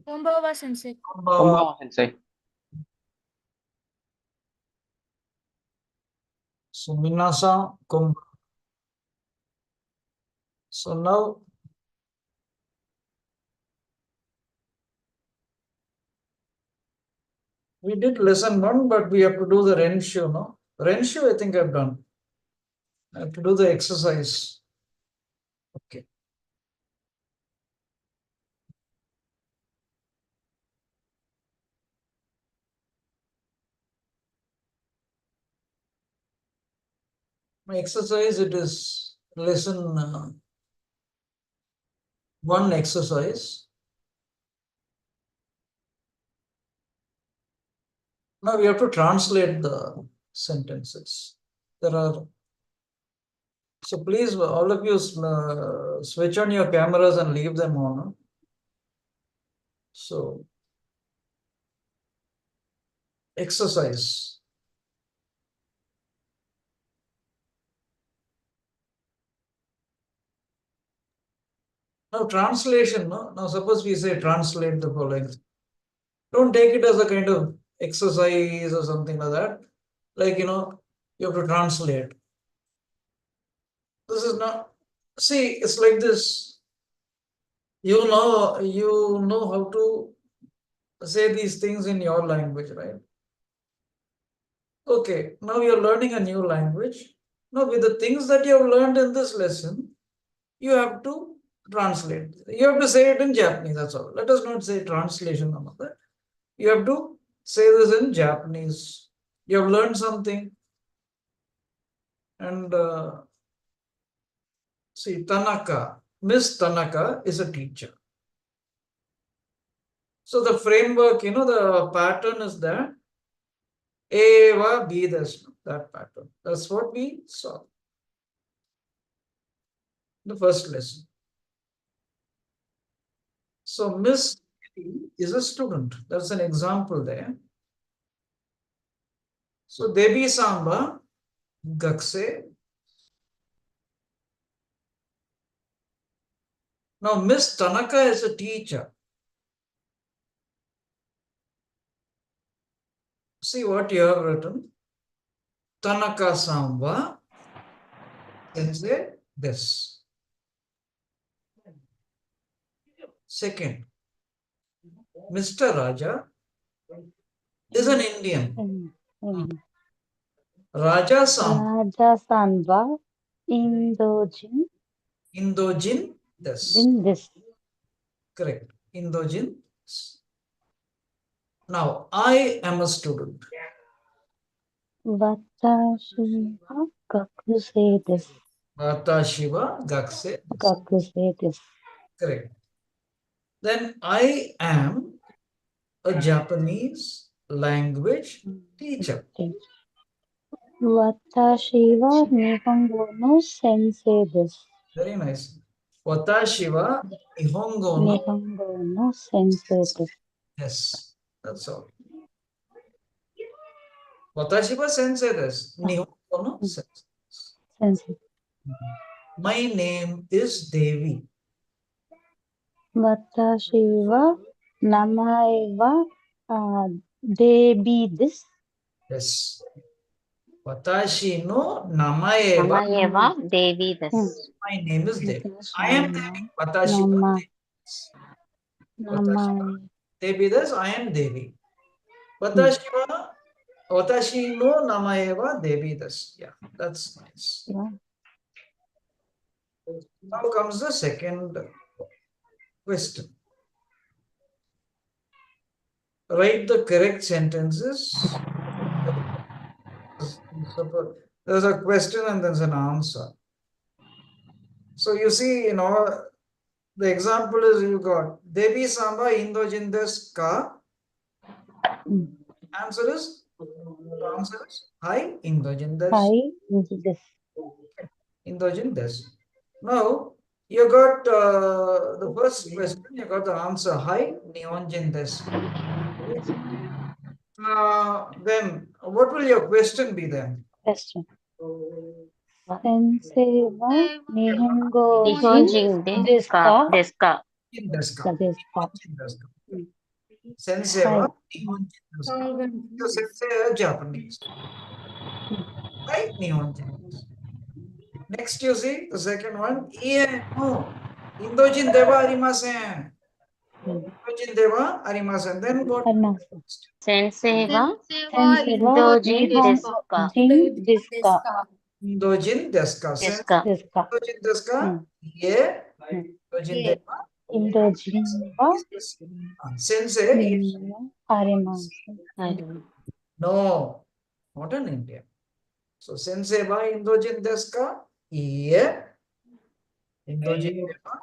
Konbawa sensei. Konbanwa, sensei. So Minasa Kum. So now we did lesson 1, but we have to do the Renshu, no? Renshu, I think I've done. I have to do the exercise. Okay. My exercise, it is lesson 1 exercise. Now we have to translate the sentences. There are, so please, all of you switch on your cameras and leave them on. So, exercise. Now translation, no? Now suppose we say translate the following. Don't take it as a kind of exercise or something like that. Like, you have to translate. This is not, see, it's like this. You know how to say these things in your language, right? Okay, now you're learning a new language. Now with the things that you have learned in this lesson, you have to translate. You have to say it in Japanese, that's all. Let us not say translation of that. You have to say this in Japanese. You have learned something. And see, Tanaka, Miss Tanaka is a teacher. So the framework, the pattern is that Eva be this, that pattern. That's what we saw. The first lesson. So Miss is a student. That's an example there. So Devi Samba, Gakse. Now Miss Tanaka is a teacher. See what you have written. Tanaka Samba, sensei, this. Second, Mr. Raja is an Indian. Raja Samba. Raja Sanva, Indojin. Indojin, this. In this. Correct. Indojin. Now, I am a student. Watashi wa gakusei desu. Watashi wa gakusei. Gakusei desu. Correct. Then I am a Japanese language teacher. Watashi wa Nihongo no sensei desu. Very nice. Watashi wa Nihongo no. Nihongo no sensei desu. Yes, that's all. Watashi wa sensei desu. Nihongo no sensei. Sensei. My name is Devi. Watashi wa namae wa Devi desu. Yes. Watashi no namae wa. Namae wa Devi desu. My name is Devi. I am Devi. Watashi wa Devi. Watashi wa Devi desu. I am Devi. Watashi no namae wa Devi desu. Yeah, that's nice. Yeah. Now comes the second question. Write the correct sentences. There's a question and there's an answer. So you see, the example is you got Devi Samba Indojin desu ka. The answer is Hi Indojin desu. Hi, desu. Indojin desu. Now you got the first question, you got the answer Hi Nihonjin desu. Then what will your question be then? Question. Sensei wa Nihongo Nihonjin desu ka? desu ka? Desu ka. Desu ka. Nihonjin desu ka. Sensei wa Nihonjin desu ka. So sensei is Japanese. Right? Nihonjin. Next you see the second one. Ie no. Indojin deva arimasen. Indojin deva arimasen. Then what? Arimasu. Sensei wa Sensei wa Indojin desu ka? Nihonjin desu ka? Indojin desu ka. Desu ka? Desu ka. Indojin desu ka. Ie. Indojin deva. Indojin wa Sensei. Arimasu. No. Not in India. So sensei wa Indojin desu ka? Ie. Indojin deva.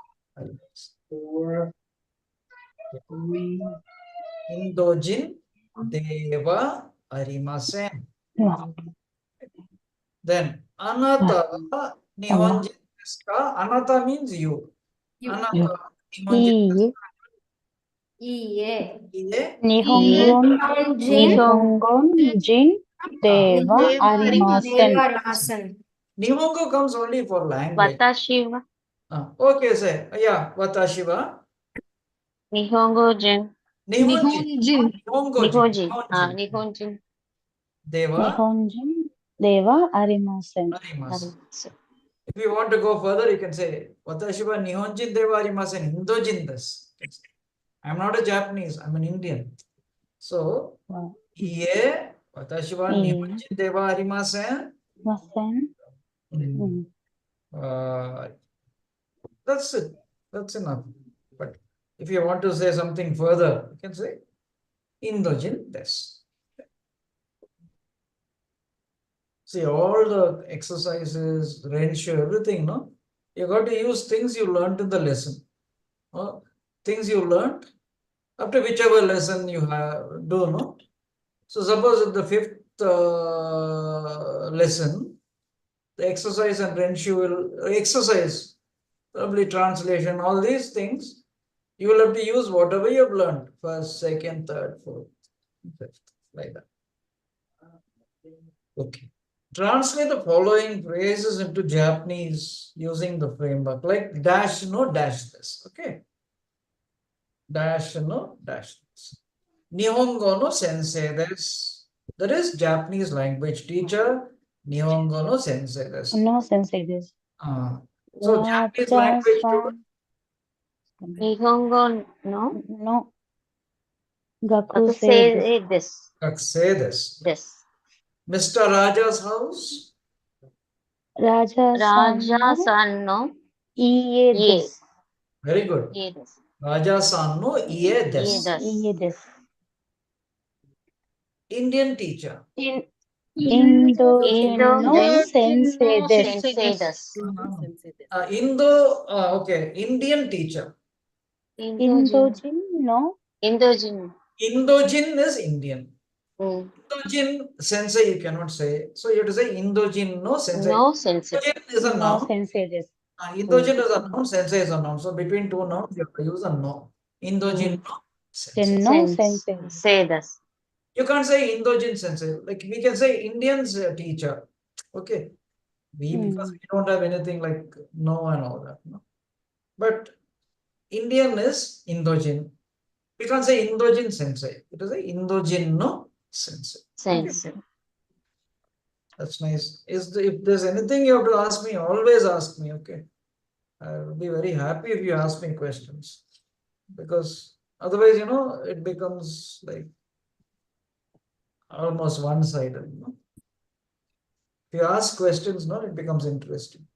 Indojin deva arimasen. Then anata nihonjin desu ka? Anata means you. Anata nihonjin desu ka? Ie. Nihongon deva arimasen. Nihongo comes only for language. Watashi wa Okay, say yeah. Watashi wa Nihongo-jin. Nihonjin. Nihonjin. Nihonjin. Deva Nihonjin deva arimasen. arimasu. If you want to go further, you can say Watashi wa Nihonjin deva arimasen Indojin desu. I'm not a Japanese, I'm an Indian. So Wow. ie Watashi wa Nihonjin deva arimasen. Masen. That's it. That's enough. But if you want to say something further, you can say Indojin desu. See, all the exercises, Renshu, everything, no? You got to use things you learned in the lesson. Things you learned after whichever lesson you have do, no? So suppose in the fifth lesson, the exercise and Renshu will exercise, probably translation, all these things, you will have to use whatever you have learned, first, second, third, fourth, fifth, like that. Okay. Translate the following phrases into Japanese using the framework, like dash no dash this. Okay. Dash no dash this. Nihongo no sensei desu. That is Japanese language teacher. Nihongo no sensei desu. No sensei desu. So Japanese language student. Nihongo no No. gakusei desu. Gakusei desu. Mr. Raja's house. Raja-san no iie desu. Very good. Ie desu. Raja-san no ie desu. Iie desu. Indian teacher. Indojin no sensei desu. Sensei desu. Okay, Indian teacher. Indojin no Indojin. Indojin is Indian. Mm. Indojin sensei you cannot say. So you have to say Indojin no sensei. No sensei. Indojin is a no noun. sensei desu. Indojin is a noun, sensei is a noun. So between two nouns, you have to use a no. Indojin no sensei. No sensei. Say desu. You can't say Indojin sensei. Like we can say Indian's teacher. Okay. Because we don't have anything like no and all that. No? But Indian is Indojin. We can't say Indojin sensei. It is a Indojin no sensei. Sensei. That's nice. If there's anything you have to ask me, always ask me. Okay. I will be very happy if you ask me questions. Because otherwise, it becomes like almost one-sided. If you ask questions, it becomes interesting.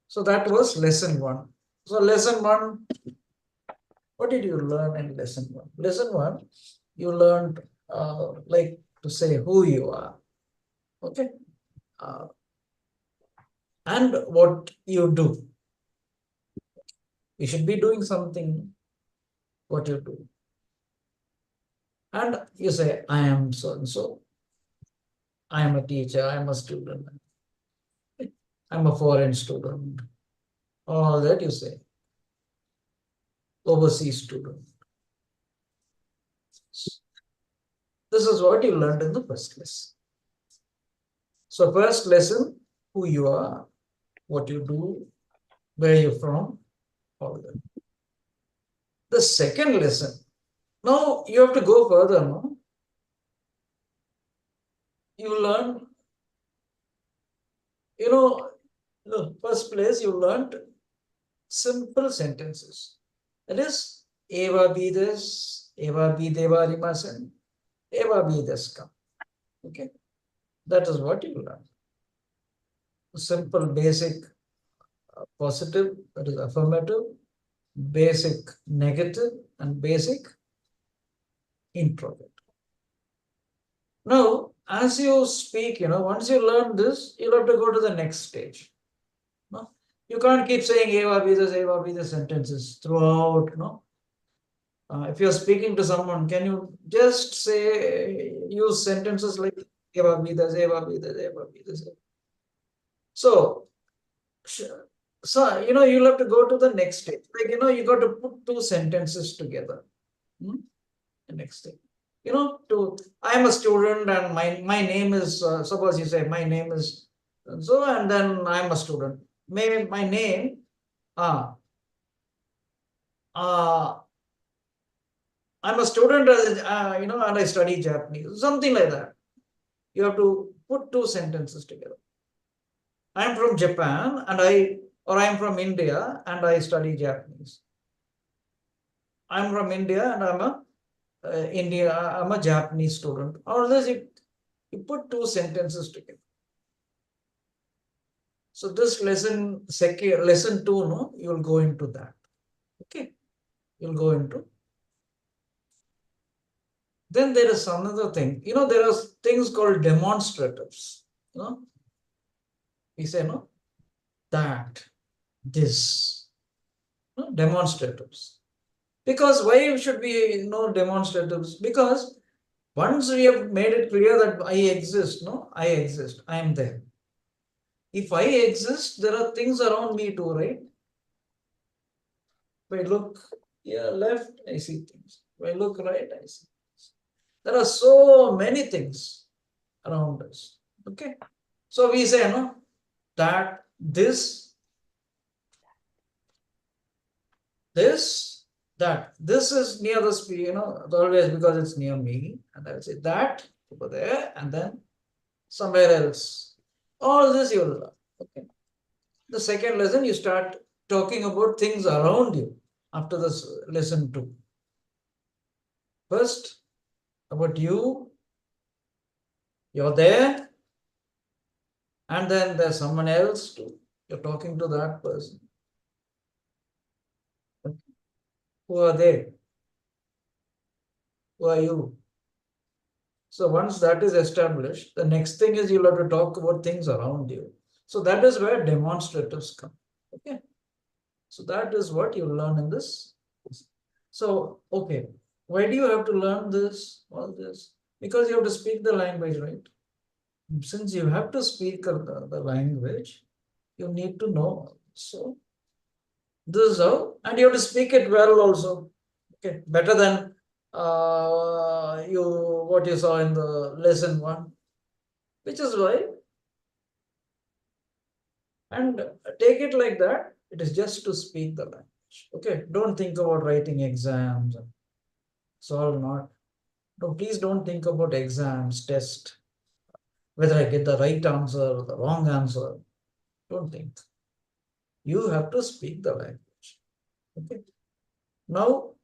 So that was lesson 1. So lesson 1, what did you learn in lesson 1? Lesson 1, you learned like to say who you are. Okay. And what you do. You should be doing something, what you do. And you say, I am so-and-so. I am a teacher, I am a student. I'm a foreign student. All that you say. Overseas student. This is what you learned in the first lesson. So first lesson, who you are, what you do, where you're from, all that. The second lesson, now you have to go further, no? You learn, the first place you learned simple sentences. That is, Eva be this, Eva be deva rimasen, Eva be deska. Okay, that is what you learn. Simple, basic, positive, that is affirmative, basic, negative, and basic, interrogative. Now, as you speak, once you learn this, you'll have to go to the next stage. No? You can't keep saying Eva be the sentences throughout, no? If you're speaking to someone, can you just use sentences like Eva be this, Eva be this, Eva be this. So, you'll have to go to the next stage. Like, you got to put two sentences together. The next thing. I'm a student and my name is, suppose you say, my name is so, and then I'm a student. My name, I'm a student, and I study Japanese, something like that. You have to put two sentences together. I'm from Japan or I'm from India and I study Japanese. I'm from India and I'm a Japanese student. Or this, you put two sentences together. So this lesson 2, no, you'll go into that. Okay, you'll go into. Then there is another thing. There are things called demonstratives. We say, no, that, this, no, demonstratives. Because why should we know demonstratives? Because once we have made it clear that I exist, I exist, I am there. If I exist, there are things around me too, right? If I look left, I see things. If I look right, I see things. There are so many things around us. Okay. So we say, that this, that. This is near the speed, always because it's near me. And I will say that over there and then somewhere else. All this you will learn. Okay. The second lesson, you start talking about things around you after this lesson 2. First, about you, you're there, and then there's someone else too. You're talking to that person. Okay. Who are they? Who are you? So once that is established, the next thing is you'll have to talk about things around you. So that is where demonstratives come. Okay. So that is what you learn in this. So, okay, why do you have to learn this, all this? Because you have to speak the language, right? Since you have to speak the language, you need to know. So this is how, and you have to speak it well also. Okay, better than what you saw in the lesson 1, which is why. And take it like that. It is just to speak the language. Okay, don't think about writing exams. It's all not. No, please don't think about exams, test, whether I get the right answer or the wrong answer. Don't think. You have to speak the language. Okay. Now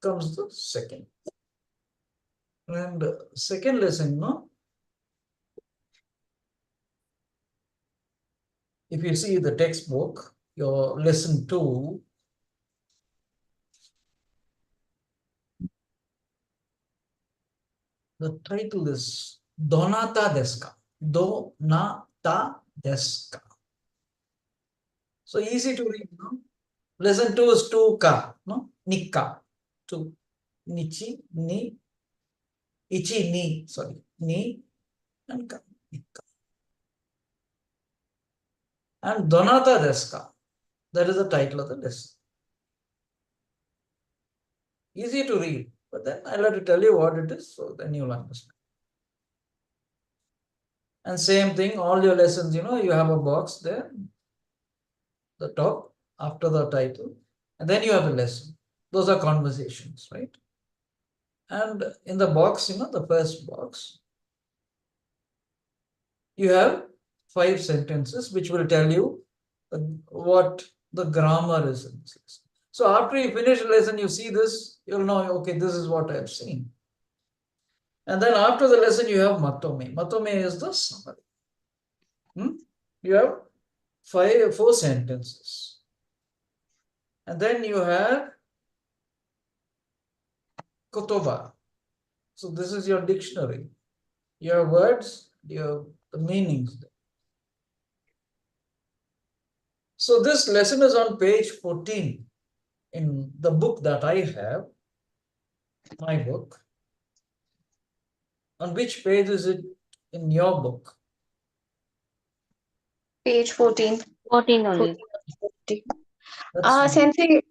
comes the second. And second lesson, no? If you see the textbook, your lesson 2, the title is Donata Deska. Donata Deska. So easy to read, no? Lesson 2 is 2ka, no? Nikka. 2. Nichi, ni, ichi, ni, sorry. Ni and ka. Nikka. And Donata Deska. That is the title of the lesson. Easy to read, but then I'll have to tell you what it is, so then you'll understand. And same thing, all your lessons, you have a box there, the top, after the title, and then you have a lesson. Those are conversations, right? And in the box, the first box, you have 5 sentences which will tell you what the grammar is in this lesson. So after you finish the lesson, you see this, you'll know, okay, this is what I've seen. And then after the lesson, you have matome. Matome is the summary. You have 4 sentences. And then you have kotoba. So this is your dictionary. Your words, your the meanings. So this lesson is on page 14 in the book that I have, my book. On which page is it in your book? Page 14. 14 only. 14. That's fine. Sensei,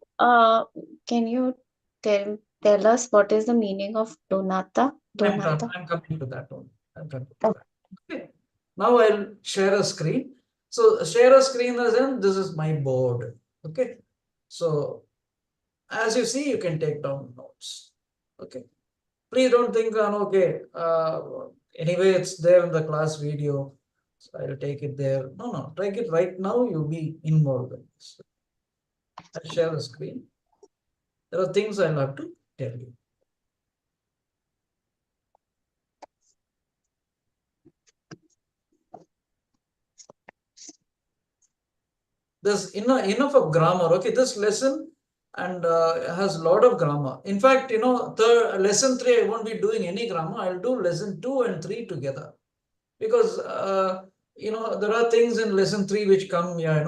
can you tell us what is the meaning of donata? Donata. I'm coming to that one. I'm coming to that. Okay. Now I'll share a screen. So share a screen as in this is my board. Okay. So as you see, you can take down notes. Okay. Please don't think, okay, anyway, it's there in the class video. So I'll take it there. No, take it right now. You'll be involved in this. I'll share the screen. There are things I'll have to tell you. There's enough of grammar. Okay, this lesson and has a lot of grammar. In fact, the lesson 3, I won't be doing any grammar. I'll do lesson 2 and 3 together. Because, there are things in lesson 3 which come here,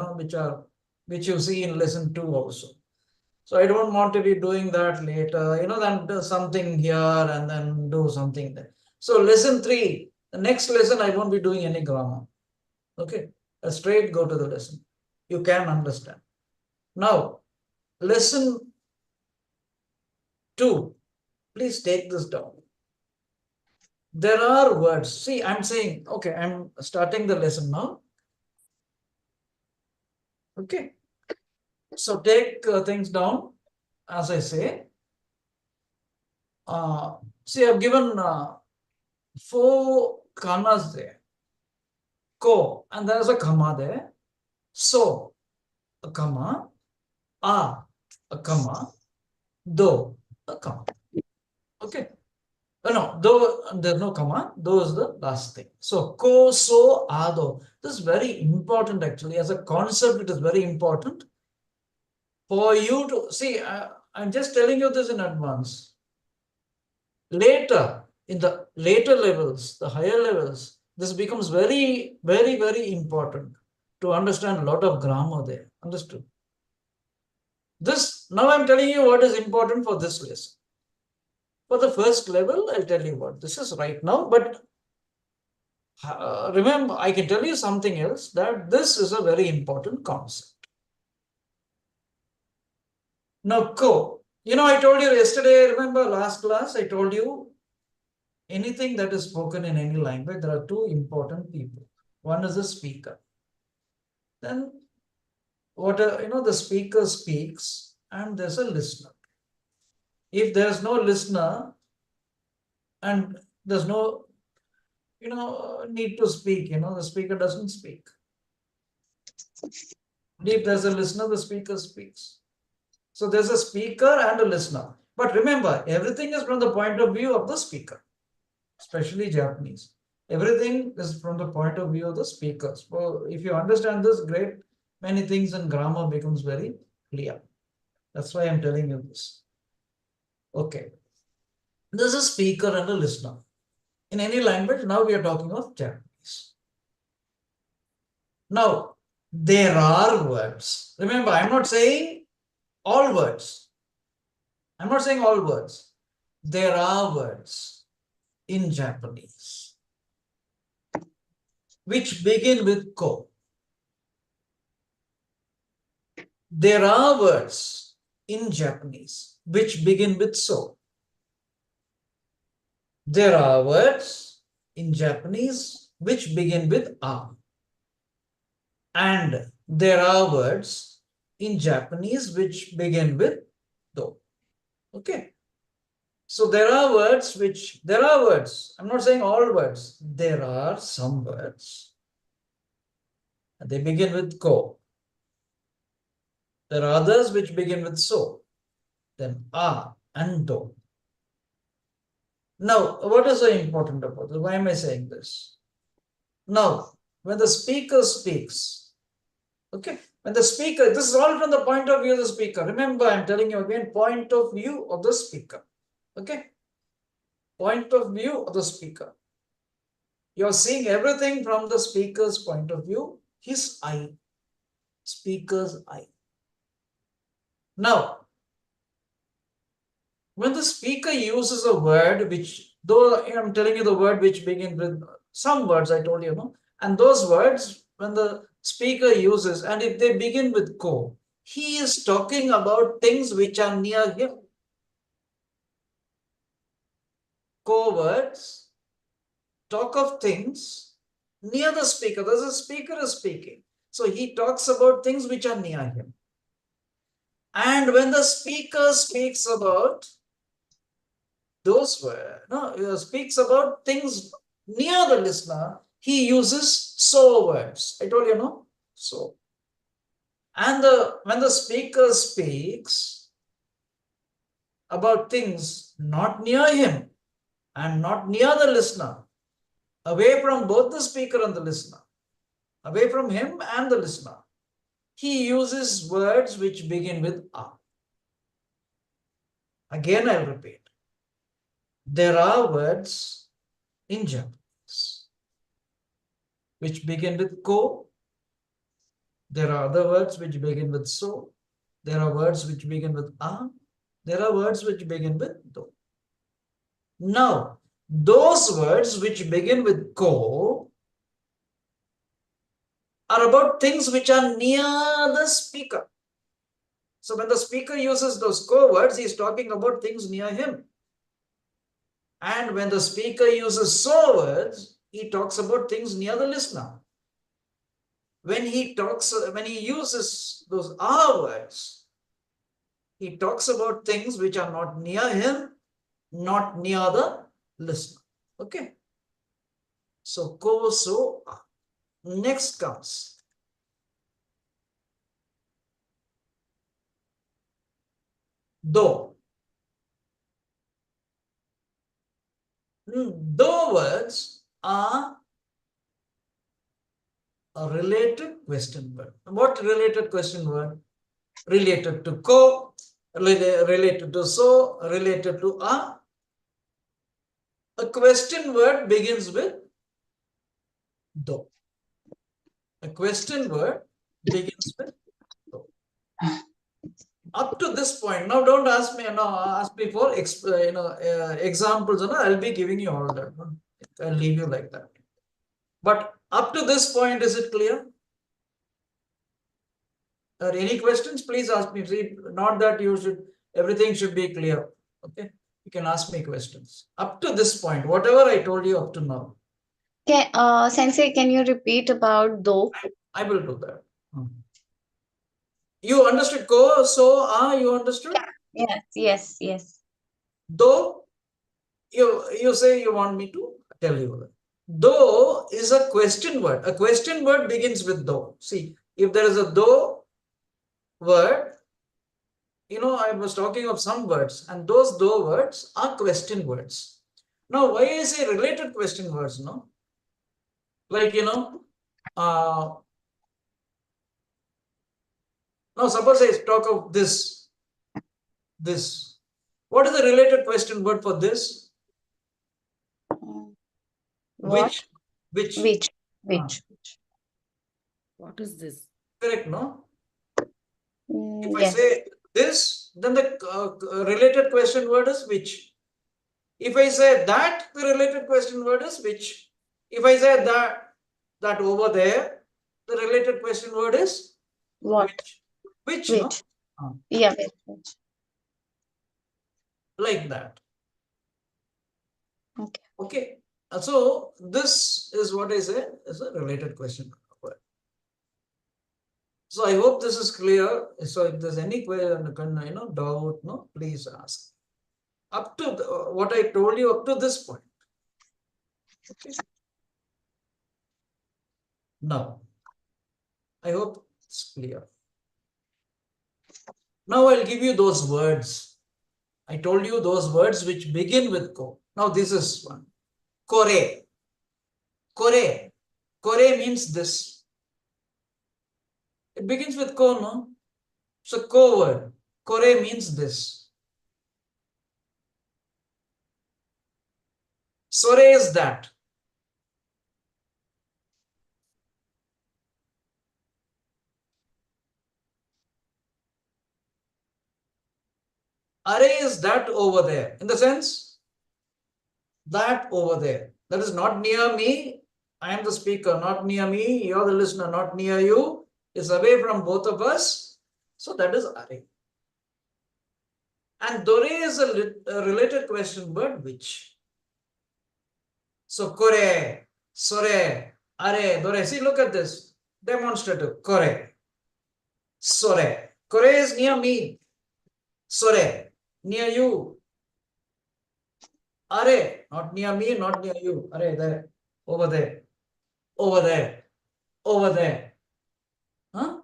which you see in lesson 2 also. So I don't want to be doing that later, then do something here and then do something there. So lesson 3, the next lesson, I won't be doing any grammar. Okay, straight go to the lesson. You can understand. Now, lesson 2, please take this down. There are words. See, I'm saying, okay, I'm starting the lesson now. Okay. So take things down, as I say. See, I've given 4 kanas there. Ko, and there's a comma there. So, a comma. A comma. Do, a comma. Okay. No, though there's no comma, though is the last thing. So, ko, so, ado. This is very important actually. As a concept, it is very important for you to see. I'm just telling you this in advance. Later, in the later levels, the higher levels, this becomes very, very, very important to understand a lot of grammar there. Understood? This, now I'm telling you what is important for this lesson. For the first level, I'll tell you what this is right now, but remember, I can tell you something else, that this is a very important concept. Now, ko, I told you yesterday, remember last class, I told you anything that is spoken in any language, there are 2 important people. One is the speaker. Then, the speaker speaks and there's a listener. If there's no listener and there's no, need to speak, the speaker doesn't speak. If there's a listener, the speaker speaks. So there's a speaker and a listener. But remember, everything is from the point of view of the speaker, especially Japanese. Everything is from the point of view of the speaker. So if you understand this, great, many things in grammar becomes very clear. That's why I'm telling you this. Okay. There's a speaker and a listener. In any language, now we are talking of Japanese. Now, there are words. Remember, I'm not saying all words. I'm not saying all words. There are words in Japanese which begin with ko. There are words in Japanese which begin with so. There are words in Japanese which begin with A. And there are words in Japanese which begin with do. Okay. So there are words, I'm not saying all words, there are some words. They begin with ko. There are others which begin with so, then a and do. Now, what is so important about this? Why am I saying this? Now, when the speaker speaks, okay, when the speaker, this is all from the point of view of the speaker. Remember, I'm telling you again, point of view of the speaker. Okay, point of view of the speaker. You're seeing everything from the speaker's point of view, his eye, speaker's eye. Now, when the speaker uses a word which, though I'm telling you the word which begins with some words, I told you, no, and those words, when the speaker uses, and if they begin with ko, he is talking about things which are near him. Ko words talk of things near the speaker. The speaker is speaking. So he talks about things which are near him. And when the speaker speaks about those words, speaks about things near the listener, he uses so words. I told you, no? So. And when the speaker speaks about things not near him and not near the listener, away from both the speaker and the listener, away from him and the listener, he uses words which begin with a. Again, I'll repeat. There are words in Japanese which begin with ko. There are other words which begin with so. There are words which begin with a. There are words which begin with do. Now, those words which begin with ko are about things which are near the speaker. So when the speaker uses those ko words, he is talking about things near him. And when the speaker uses so words, he talks about things near the listener. When he uses those a words, he talks about things which are not near him, not near the listener. Okay. So ko, so, a. Next comes do. Do words are a related question word. What related question word? Related to ko, related to so, related to a. A question word begins with do. A question word begins with do. Up to this point, now don't ask me. Ask me for examples. I'll be giving you all that. I'll leave you like that. But up to this point, is it clear? Are any questions? Please ask me. See, not that everything should be clear. Okay, you can ask me questions. Up to this point, whatever I told you up to now. Sensei, can you repeat about do? I will do that. You understood ko, so, you understood? Yes. Though, you say you want me to tell you that. Though is a question word. A question word begins with though. See, if there is a though word, I was talking of some words, and those though words are question words. Now, why I say related question words, no? Like, now suppose I talk of this. What is the related question word for this? What? Which? Which? What is this? Correct, no? If I Yes. say this, then the related question word is which. If I say that, the related question word is which. If I say that over there, the related question word is What? Which? Which? No? Yeah, which. Like that. Okay. Okay. So this is what I say is a related question. So I hope this is clear. So if there's any question, doubt, no, please ask. Up to what I told you up to this point. Okay. Now, I hope it's clear. Now I'll give you those words. I told you those words which begin with ko. Now this is one. Kore. Kore. Kore means this. It begins with ko, no? So ko word. Kore means this. Sore is that. Are is that over there. In the sense, that over there. That is not near me. I am the speaker, not near me. You're the listener, not near you. It's away from both of us. So that is are. And dore is a related question, but which? So kore, sore, are, dore. See, look at this. Demonstrative. Kore, sore. Kore is near me. Sore, near you. Are, not near me, not near you. Are, there, over there, over there, over there. Huh?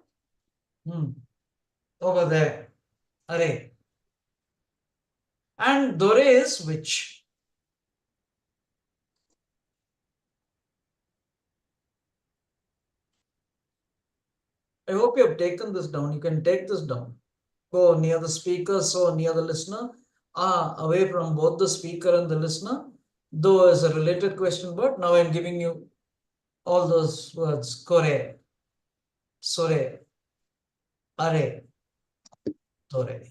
Over there. Are. And dore is which? I hope you have taken this down. You can take this down. Go near the speaker, so near the listener. Away from both the speaker and the listener. Though is a related question, but now I'm giving you all those words. Kore, sore, are, dore.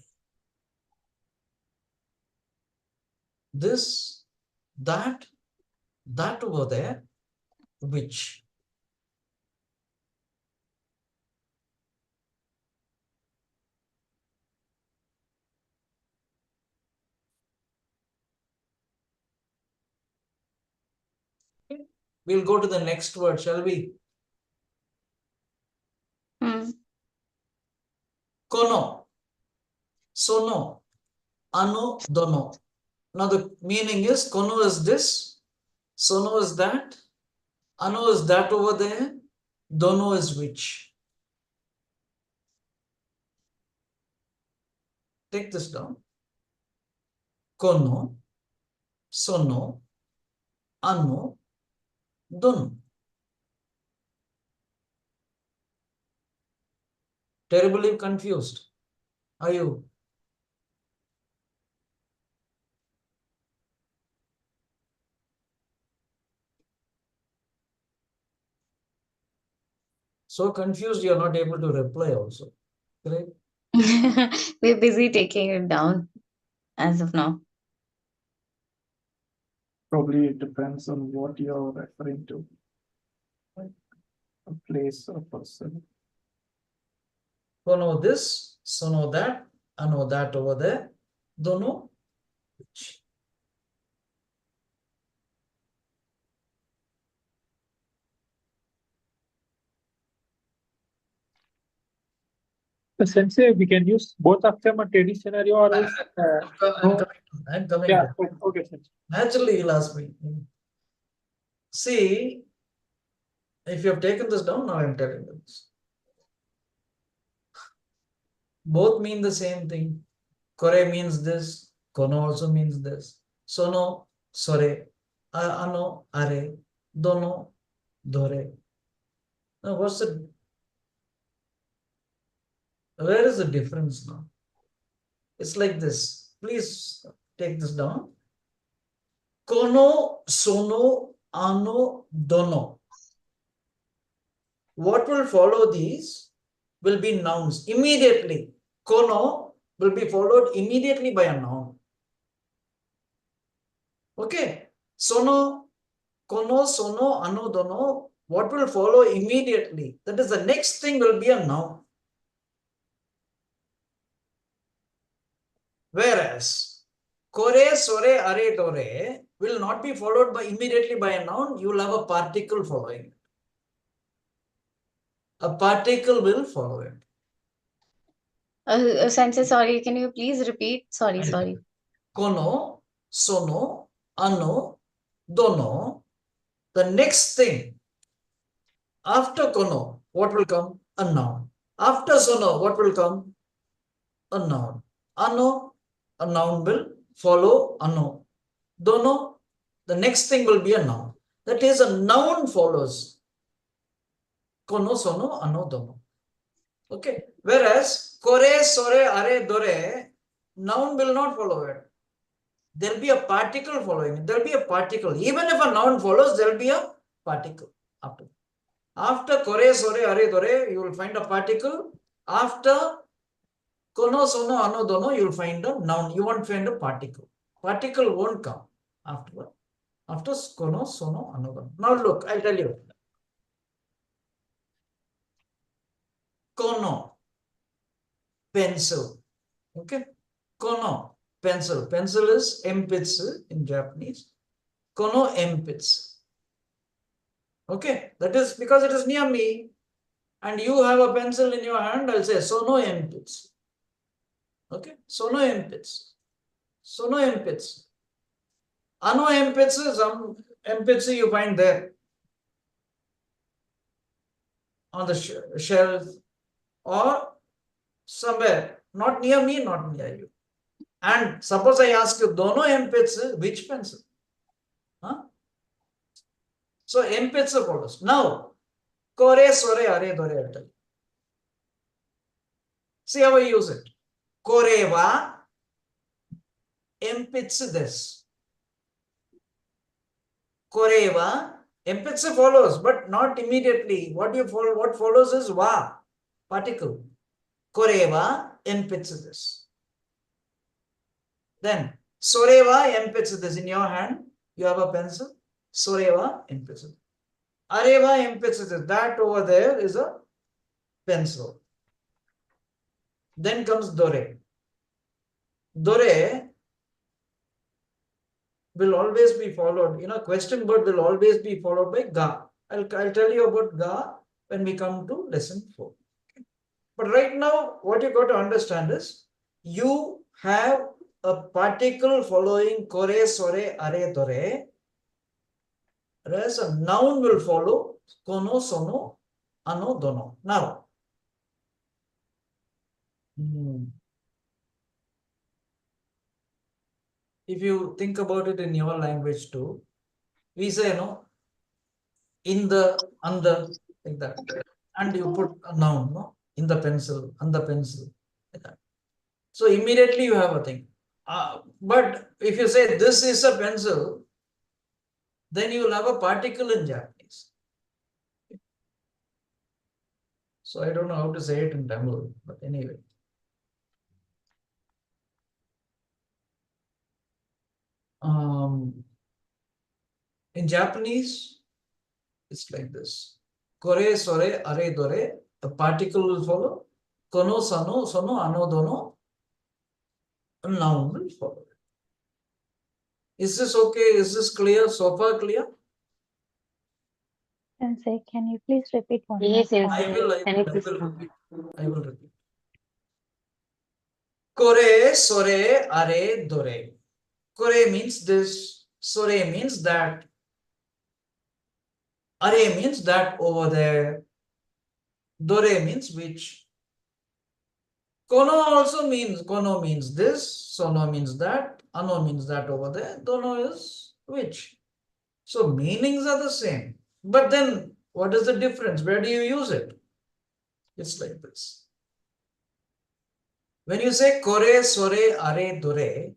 This, that over there, which. Okay. We'll go to the next word, shall we? Kono, sono, ano, dono. Now the meaning is kono is this, sono is that, ano is that over there, dono is which. Take this down. Kono, sono, ano, dono. Terribly confused. Are you? So confused you're not able to reply also. Correct? We're busy taking it down as of now. Probably it depends on what you're referring to. Like a place or person. Kono this, sono that, ano that over there, dono which. The sensei, we can use both of them at any scenario or else. I'm coming. Yeah, okay, sensei. Naturally, you'll ask me. See, if you have taken this down, now I'm telling you this. Both mean the same thing. Kore means this, kono also means this. Sono, sore, ano, are, dono, dore. Now, what's the where is the difference now? It's like this. Please take this down. Kono, sono, ano, dono. What will follow these will be nouns immediately. Kono will be followed immediately by a noun. Okay. Sono, kono, sono, ano, dono. What will follow immediately? That is, the next thing will be a noun. Whereas Kore, sore, are, dore will not be followed by immediately by a noun. You will have a particle following it. A particle will follow it. Sensei, sorry, can you please repeat? Sorry. Kono, sono, ano, dono. The next thing after kono, what will come? A noun. After sono, what will come? A noun. Ano, a noun will follow ano. Dono, the next thing will be a noun. That is, a noun follows kono, sono, ano, dono. Okay. Whereas kore, sore, are, dore, noun will not follow it. There will be a particle following it. There will be a particle. Even if a noun follows, there will be a particle after. After kore, sore, are, dore, you will find a particle. After kono, sono, ano, dono, you will find a noun. You won't find a particle. Particle won't come afterward. After kono, sono, ano, dono. Now look, I'll tell you. Kono, pencil. Okay. Kono, pencil. Pencil is empitsu in Japanese. Kono empitsu. Okay. That is because it is near me and you have a pencil in your hand, I'll say sono empitsu. Okay. Sono empitsu. Sono empitsu. Ano empitsu, some empitsu you find there on the shelf or somewhere, not near me, not near you. And suppose I ask you, dono empitsu, which pencil? Huh? So empitsu follows. Now, kore, sore, are, dore, I'll tell you. See how I use it. Koreva empitsu desu. Koreva, empitsu follows, but not immediately. What follows is va, particle. Koreva empitsu desu. Then, soreva empitsu desu. In your hand, you have a pencil. Soreva empitsu. Areva empitsu desu. That over there is a pencil. Then comes dore. Dore will always be followed. Question word will always be followed by ga. I'll tell you about ga when we come to lesson 4. Okay. But right now, what you got to understand is you have a particle following kore, sore, are, dore. Whereas a noun will follow kono, sono, ano, dono. Now, if you think about it in your language too, we say, in the, under, like that. And you put a noun, in the pencil, on the pencil, like that. So immediately you have a thing. But if you say this is a pencil, then you will have a particle in Japanese. So I don't know how to say it in Tamil, but anyway. In Japanese, it's like this. Kore, sore, are, dore, a particle will follow. Kono, sano, sono, ano, dono, a noun will follow. Is this okay? Is this clear? So far clear? Sensei, can you please repeat one Yes, more yes. time? I will repeat. Kore, sore, are, dore. Kore means this. Sore means that. Are means that over there. Dore means which. Kono also means, kono means this. Sono means that. Ano means that over there. Dono is which. So meanings are the same. But then what is the difference? Where do you use it? It's like this. When you say kore, sore, are, dore,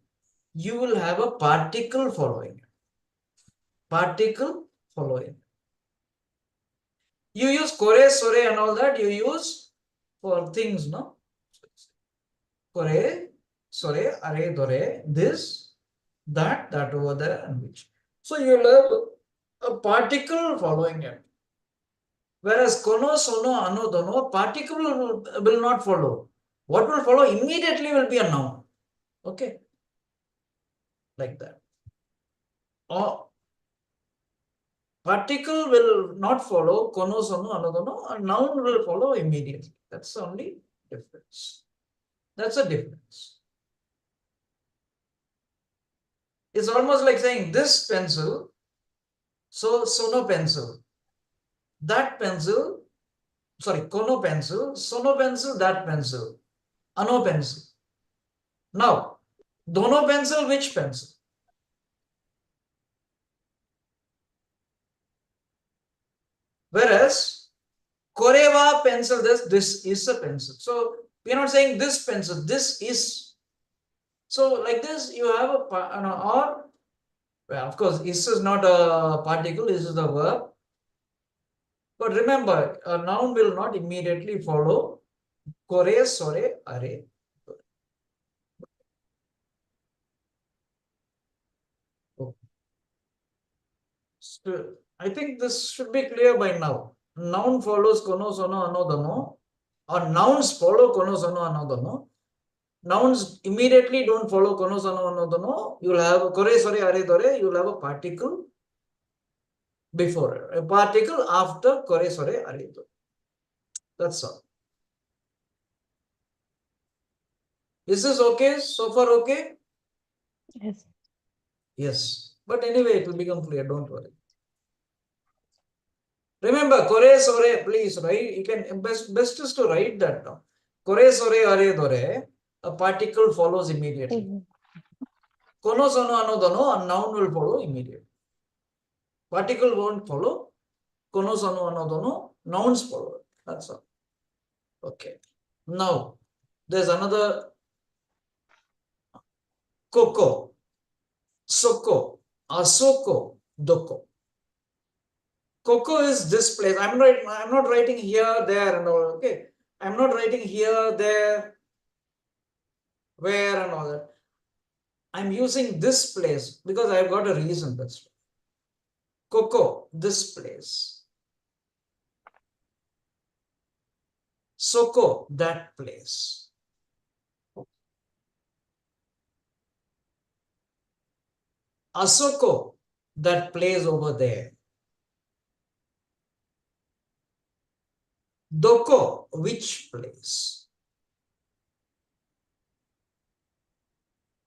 you will have a particle following it. Particle following it. You use kore, sore and all that, you use for things, no? Kore, sore, are, dore, this, that over there, and which. So you will have a particle following it. Whereas kono, sono, ano, dono, particle will not follow. What will follow immediately will be a noun. Okay. like that. Or particle will not follow kono, sono, anodono, and noun will follow immediately. That's the only difference. That's a difference. It's almost like saying this pencil, so sono pencil. That pencil, sorry, kono pencil, sono pencil, that pencil, ano pencil. Now, dono pencil, which pencil? Whereas, koreva pencil, this is a pencil. So, we are not saying this pencil, this is. So, like this, you have a, or, well, of course, is not a particle, this is the verb. But remember, a noun will not immediately follow kore, sore, are. So, I think this should be clear by now. Noun follows kono, sono, anodono, or nouns follow kono, sono, anodono. Nouns immediately don't follow kono, sono, anodono. You will have kore, sore, are, dore. You will have a particle before, a particle after kore, sore, are, dore. That's all. Is this okay? So far, okay? Yes. Yes. But anyway, it will become clear. Don't worry. Remember, kore, sore, please write. You can best is to write that down. Kore, sore, are, dore. A particle follows immediately. Kono, sono, anodono, a noun will follow immediately. Particle won't follow. Kono, sono, anodono, nouns follow. That's all. Okay. Now, there's another koko, soko, asoko, doko. Koko is this place. I'm not writing here, there, and all. Okay. I'm not writing here, there, where, and all that. I'm using this place because I've got a reason. That's why. Koko, this place. Soko, that place. Asoko, that place over there. Doko, which place?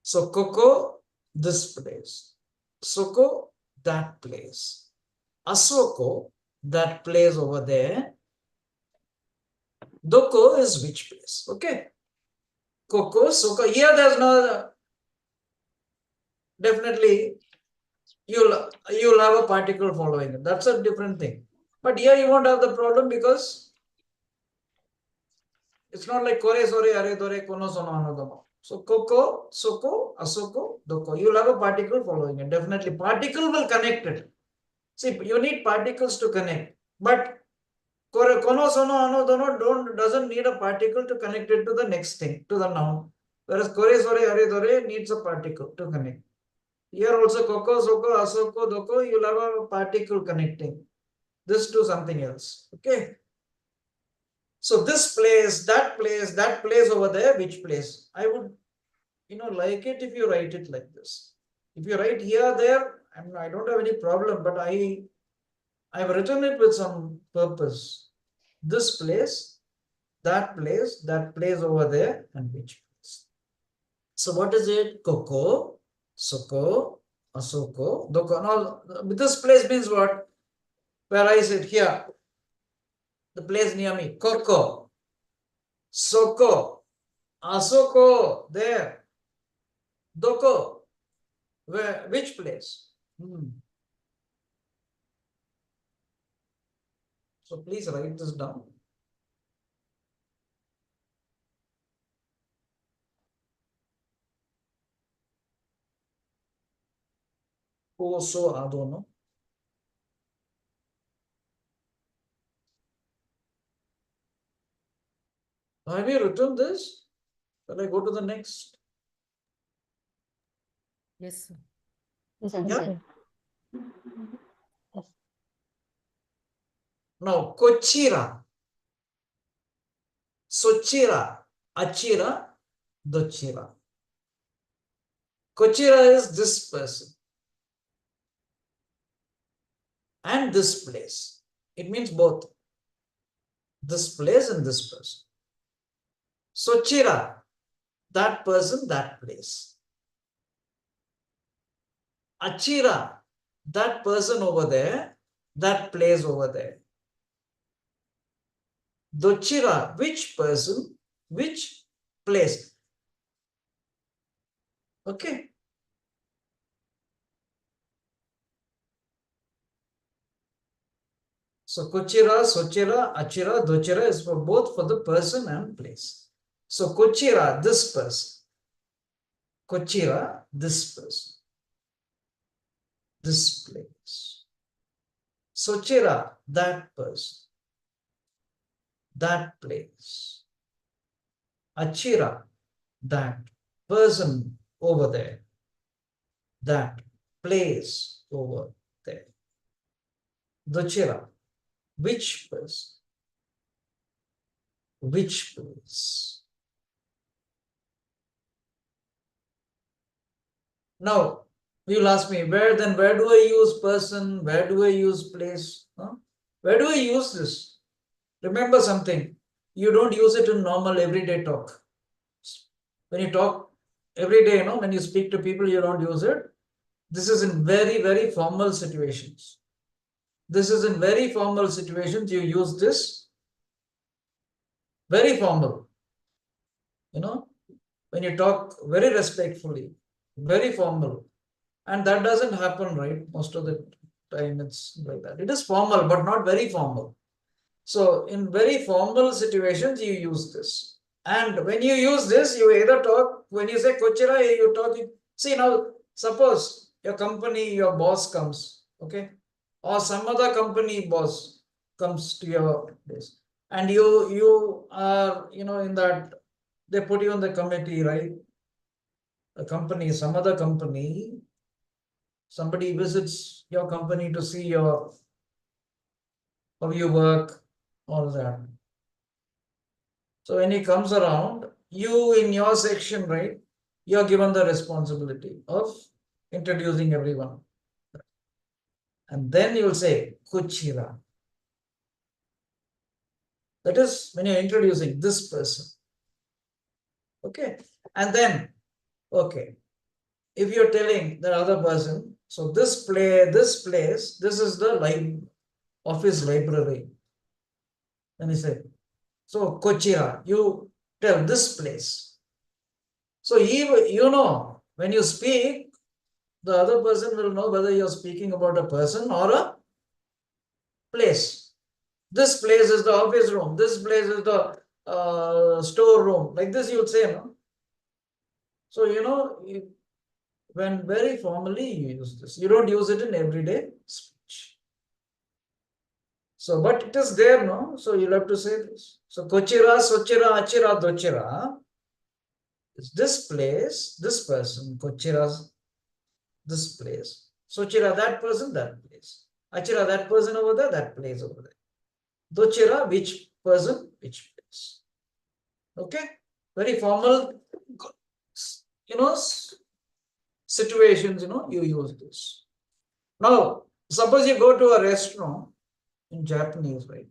So koko, this place. Soko, that place. Asoko, that place over there. Doko is which place? Okay. Koko, soko. Here there's no, definitely you'll have a particle following it. That's a different thing. But here you won't have the problem because it's not like kore, sore, are, dore, kono, sono, anodono. So koko, soko, asoko, doko. You'll have a particle following it. Definitely. Particle will connect it. See, you need particles to connect. But kono, sono, anodono doesn't need a particle to connect it to the next thing, to the noun. Whereas kore, sore, are, dore needs a particle to connect. Here also koko, soko, asoko, doko, you'll have a particle connecting this to something else. Okay. So this place, that place over there, which place? I would, like it if you write it like this. If you write here, there, I don't have any problem, but I've written it with some purpose. This place, that place over there, and which place. So what is it? Koko, soko, asoko, doko. Now, this place means what? Where I sit here. The place near me. Koko, soko, asoko, there. Doko, where? Which place? So please write this down. Koso adono. Have you written this? Shall I go to the next? Yes, sir. Yes, Yeah. sir. Yes. Now, kochira, sochira, achira, dochira. Kochira is this person and this place. It means both. This place and this person. Sochira, that person, that place. Achira, that person over there, that place over there. Dochira, which person, which place. Okay. So Kochira, Sochira, Achira, Dochira is for both for the person and place. So Kochira, this person. Kochira, this person. This place. Sochira, that person. That place. Achira, that person over there. That place over there. Dochira, which person? Which place? Now, you'll ask me, where do I use person? Where do I use place? Huh? Where do I use this? Remember something, you don't use it in normal everyday talk. When you talk every day, when you speak to people, you don't use it. This is in very, very formal situations. This is in very formal situations, you use this. Very formal. When you talk very respectfully, very formal. And that doesn't happen, right? Most of the time it's like that. It is formal, but not very formal. So in very formal situations, you use this. And when you use this, you either talk, when you say Kochira, you talk. See now, suppose your company, your boss comes, okay? Or some other company boss comes to your place. And you are, in that, they put you on the committee, right? A company, some other company, somebody visits your company to see how you work, all that. So when he comes around, you in your section, right, you're given the responsibility of introducing everyone. And then you'll say, Kochira. That is when you're introducing this person. Okay. And then, okay, if you're telling the other person, so this place, this is the office library. Then you say, so Kochira, you tell this place. So when you speak, the other person will know whether you're speaking about a person or a place. This place is the office room. This place is the store room. Like this you would say, no? So, when very formally you use this. You don't use it in everyday speech. So, but it is there, no? So, you'll have to say this. So, Kochira, Sochira, Achira, Dochira is this place, this person. Kochira, this place. Sochira, that person, that place. Achira, that person over there, that place over there. Dochira, which person, which place. Okay? Very formal, situations, you use this. Now, suppose you go to a restaurant in Japanese, right?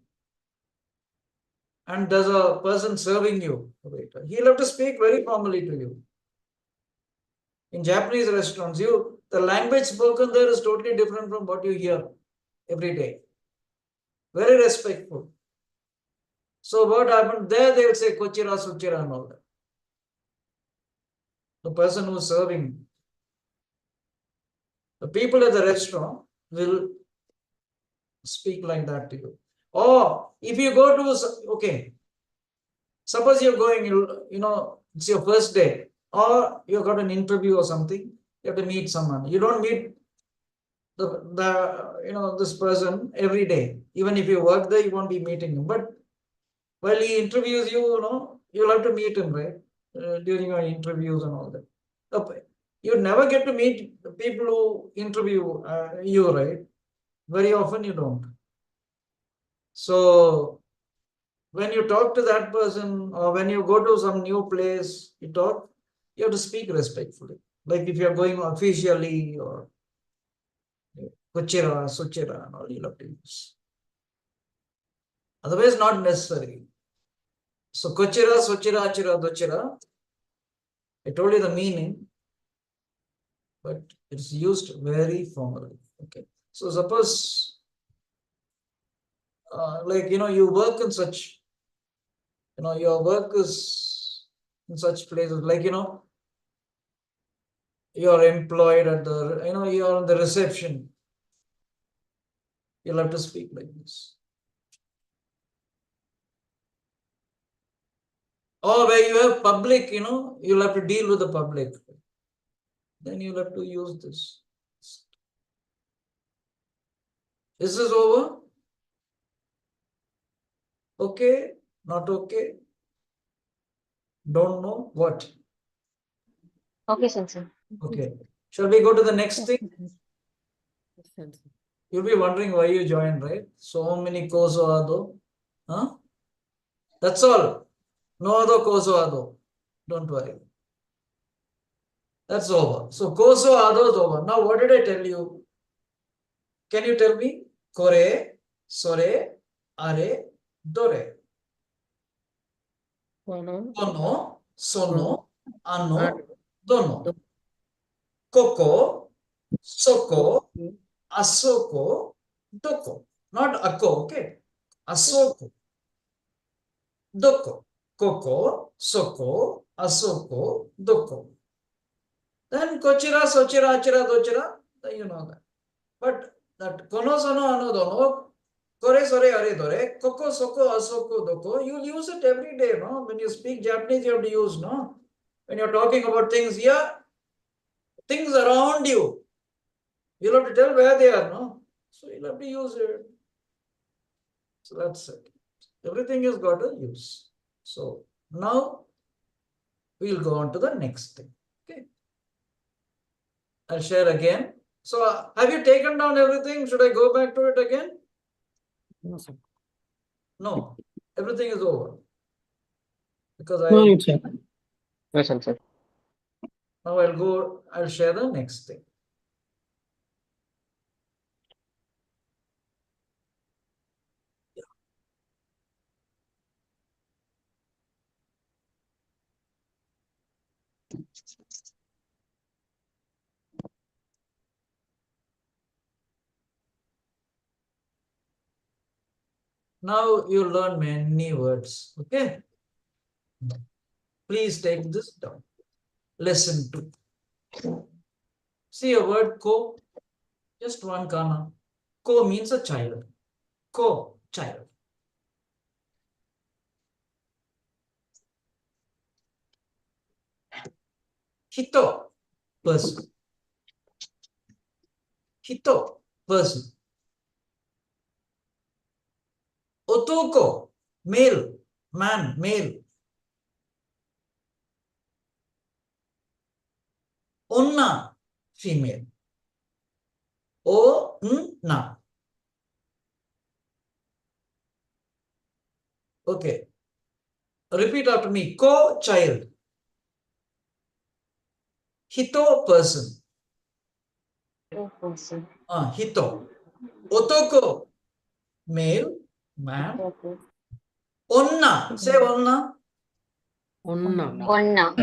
And there's a person serving you, a waiter. He'll have to speak very formally to you. In Japanese restaurants, the language spoken there is totally different from what you hear every day. Very respectful. So what happened? There they will say Kochira, Sochira and all that. The person who is serving. The people at the restaurant will speak like that to you. Or if you go to, okay, suppose you're going, it's your first day, or you got an interview or something, you have to meet someone. You don't meet this person every day. Even if you work there, you won't be meeting him. But while he interviews you, you'll have to meet him, right? During your interviews and all that. Okay. You never get to meet the people who interview you, right? Very often you don't. So when you talk to that person or when you go to some new place, you have to speak respectfully. Like if you're going officially or Kuchira, Suchira, and all you'll have to use. Otherwise, not necessary. So Kuchira, Suchira, Achira, Duchira. I told you the meaning, but it's used very formally. Okay. So suppose, like, you work in such, your work is in such places, like, you're employed at the, you're on the reception. You'll have to speak like this. Or where you have public, you'll have to deal with the public. Then you'll have to use this. This is over. Okay, not okay. Don't know what. Okay, sensei. Okay. Shall we go to the next thing? Yes, sensei. You'll be wondering why you joined, right? So many koso ado. Huh? That's all. No other koso ado. Don't worry. That's over. So koso ado is over. Now what did I tell you? Can you tell me? Kore, sore, are, dore. Kono, Kono, sono, ano, ano, dono. Koko, soko, asoko, doko. Not ako, okay? Asoko, doko. Koko, soko, asoko, doko. Then kochira, sochira, achira, dochira, then you know that. But that kono, sono, ano, dono, kore, sore, are, dore, koko, soko, asoko, doko, you'll use it every day, no? When you speak Japanese, you have to use, no? When you're talking about things here, things around you, you'll have to tell where they are, no? So you'll have to use it. So that's it. Everything has got a use. So now we'll go on to the next thing. Okay. I'll share again. So have you taken down everything? Should I go back to it again? no, sir. No, everything is over. Because Yes, sensei. now I'll share the next thing. Now you learn many words. Okay. Please take this down. Lesson 2. See a word ko, just one kana. Ko means a child. Ko, child. Hito, person. Hito, person. Otoko, male, man, male. Onna, female. O-n-na. Okay. Repeat after me. Ko, child. Hito, person. Oh, person. Hito. Otoko, male, man. Okay. Onna, say onna. Onna, Onna.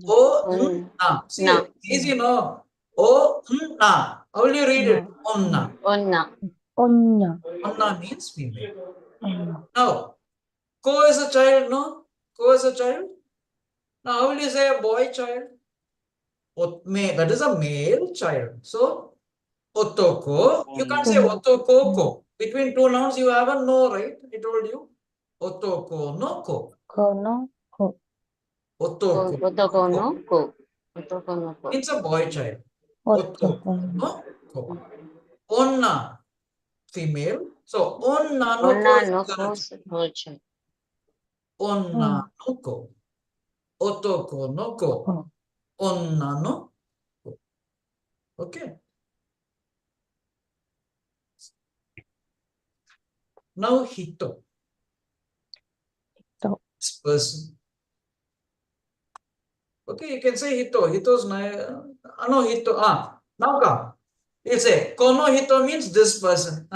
O-n-na. See, Na. easy, no? O-n-na. How will you read it? Onna. Onna. Onya. Onna means female. Now, ko is a child, no? Ko is a child. Now, how will you say a boy child? That is a male child. So, otoko. You can't say otoko ko. Between two nouns, you have a no, right? I told you. Otoko no ko. Kono. Otoko Otoko no no ko. ko. Otoko no ko. It's a boy child. Otoko. Otoko no ko. Onna, female. So, onna no ko Onna is no a ko girl. is girl child. Onna no ko. Otoko no ko. Onna no ko. Okay. Now, hito. Hito. This person. Okay, you can say hito. Hito's no hito. Now come. You say kono hito means this person.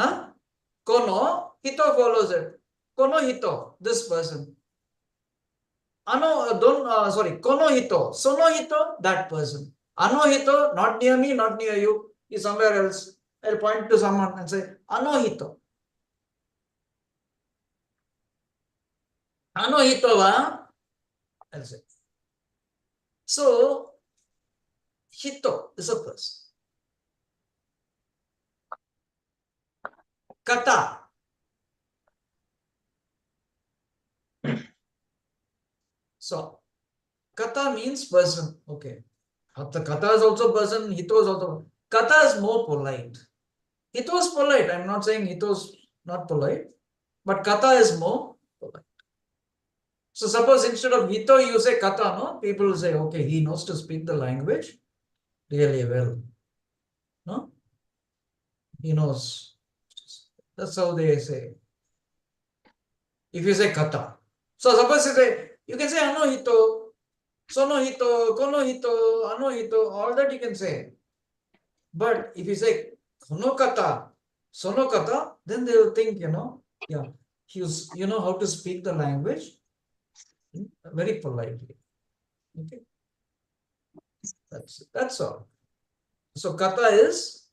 Kono hito follows it. Kono hito, this person. Sorry, kono hito, sono hito, that person. Ano hito, not near me, not near you, is somewhere else. I'll point to someone and say, ano hito. Ano hito wa? I'll say. So, hito is a person. Kata. So, kata means person. Okay. Kata is also person, hito is also. Kata is more polite. Hito is polite. I'm not saying hito is not polite, but kata is more polite. So suppose instead of hito you say kata, no? People will say, okay, he knows to speak the language really well. No? He knows. That's how they say. If you say kata. So suppose you can say ano hito, sono hito, kono hito, ano hito, all that you can say. But if you say kono kata, sono kata, then they will think, yeah, you know how to speak the language very politely. Okay. That's all. So kata is,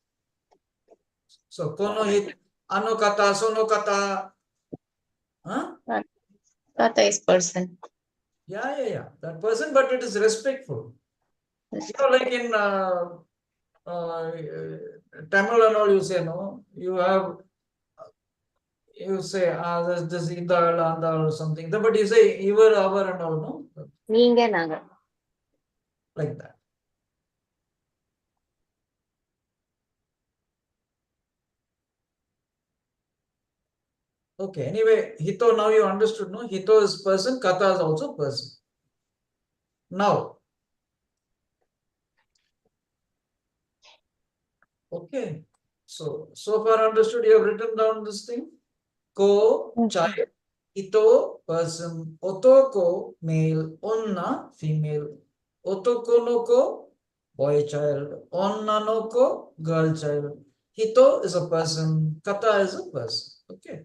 so kono hito, ano kata, sono kata. Kata is person. Yeah. That person, but it is respectful. Yes. Like in Tamil and all, you say, no, you say, this idal, andal, or something. But you say, ivar, our, and all, no? நீங்க நாங்க. Like that. Okay, anyway, hito, now you understood, no? Hito is person, kata is also person. Now, okay, so far understood, you have written down this thing. Ko, child, ito, person, otoko, male, onna, female, otoko no ko, boy child, onna no ko, girl child. Hito is a person, kata is a person. Okay.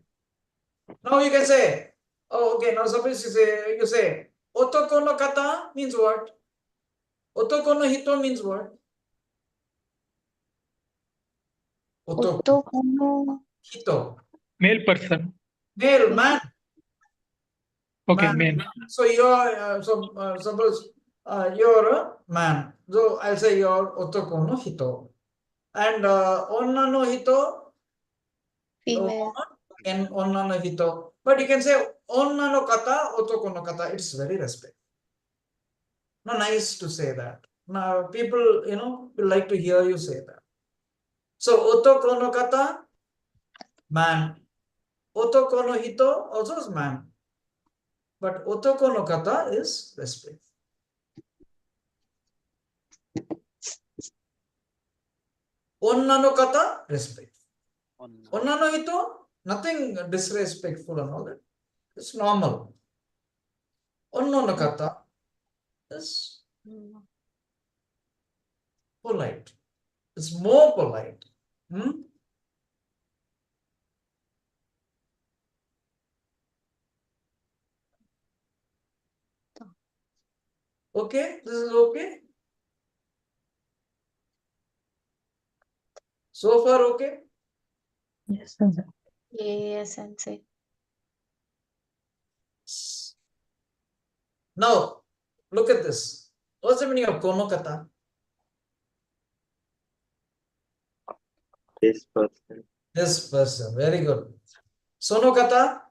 Now you can say, oh, okay, now suppose you say, otoko no kata means what? Otoko no hito means what? Otoko, hito, Male person. male, man. Okay, Man. male. So you're suppose you're a man. So I'll say you're otoko no hito. And onna no hito, Female. and onna no hito. But you can say onna no kata, otoko no kata. It's very respectful. No, nice to say that. Now people, will like to hear you say that. So otoko no kata, man. Otoko no hito also is man. But otoko no kata is respect. Onna no kata, respect. Onna no hito, nothing disrespectful and all that. It's normal. Onna no kata is polite. It's more polite. Okay, this is okay. So far, okay. Yes, sir. Yes, sensei. Now, look at this. What's the meaning of kono kata? This person. This person. Very good. Sono kata?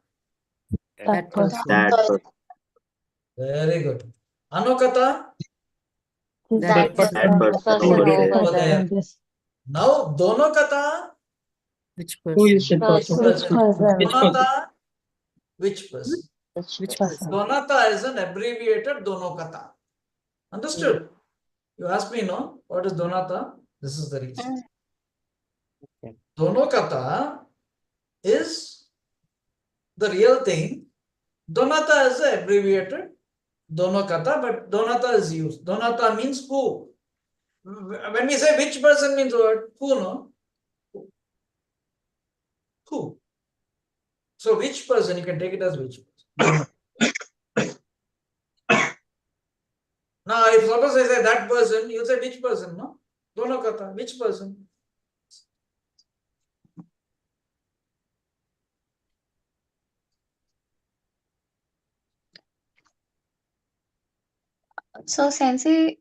That person. That person. Very good. Ano kata? That That That person over there. Over there. Yes. Now, dono kata? Which Who is person? the person? Which person? Donata? Which person? Which person? Donata is an abbreviated dono kata. Understood? You asked me, no? What is donata? This is the reason. Okay. Dono kata is the real thing. Donata is the abbreviated Dono kata, but donata is used. Donata means who. When we say which person means what? Who, no? Who. So which person, you can take it as which person. Now, if suppose I say that person, you say which person, no? Dono kata, which person? So, Sensei,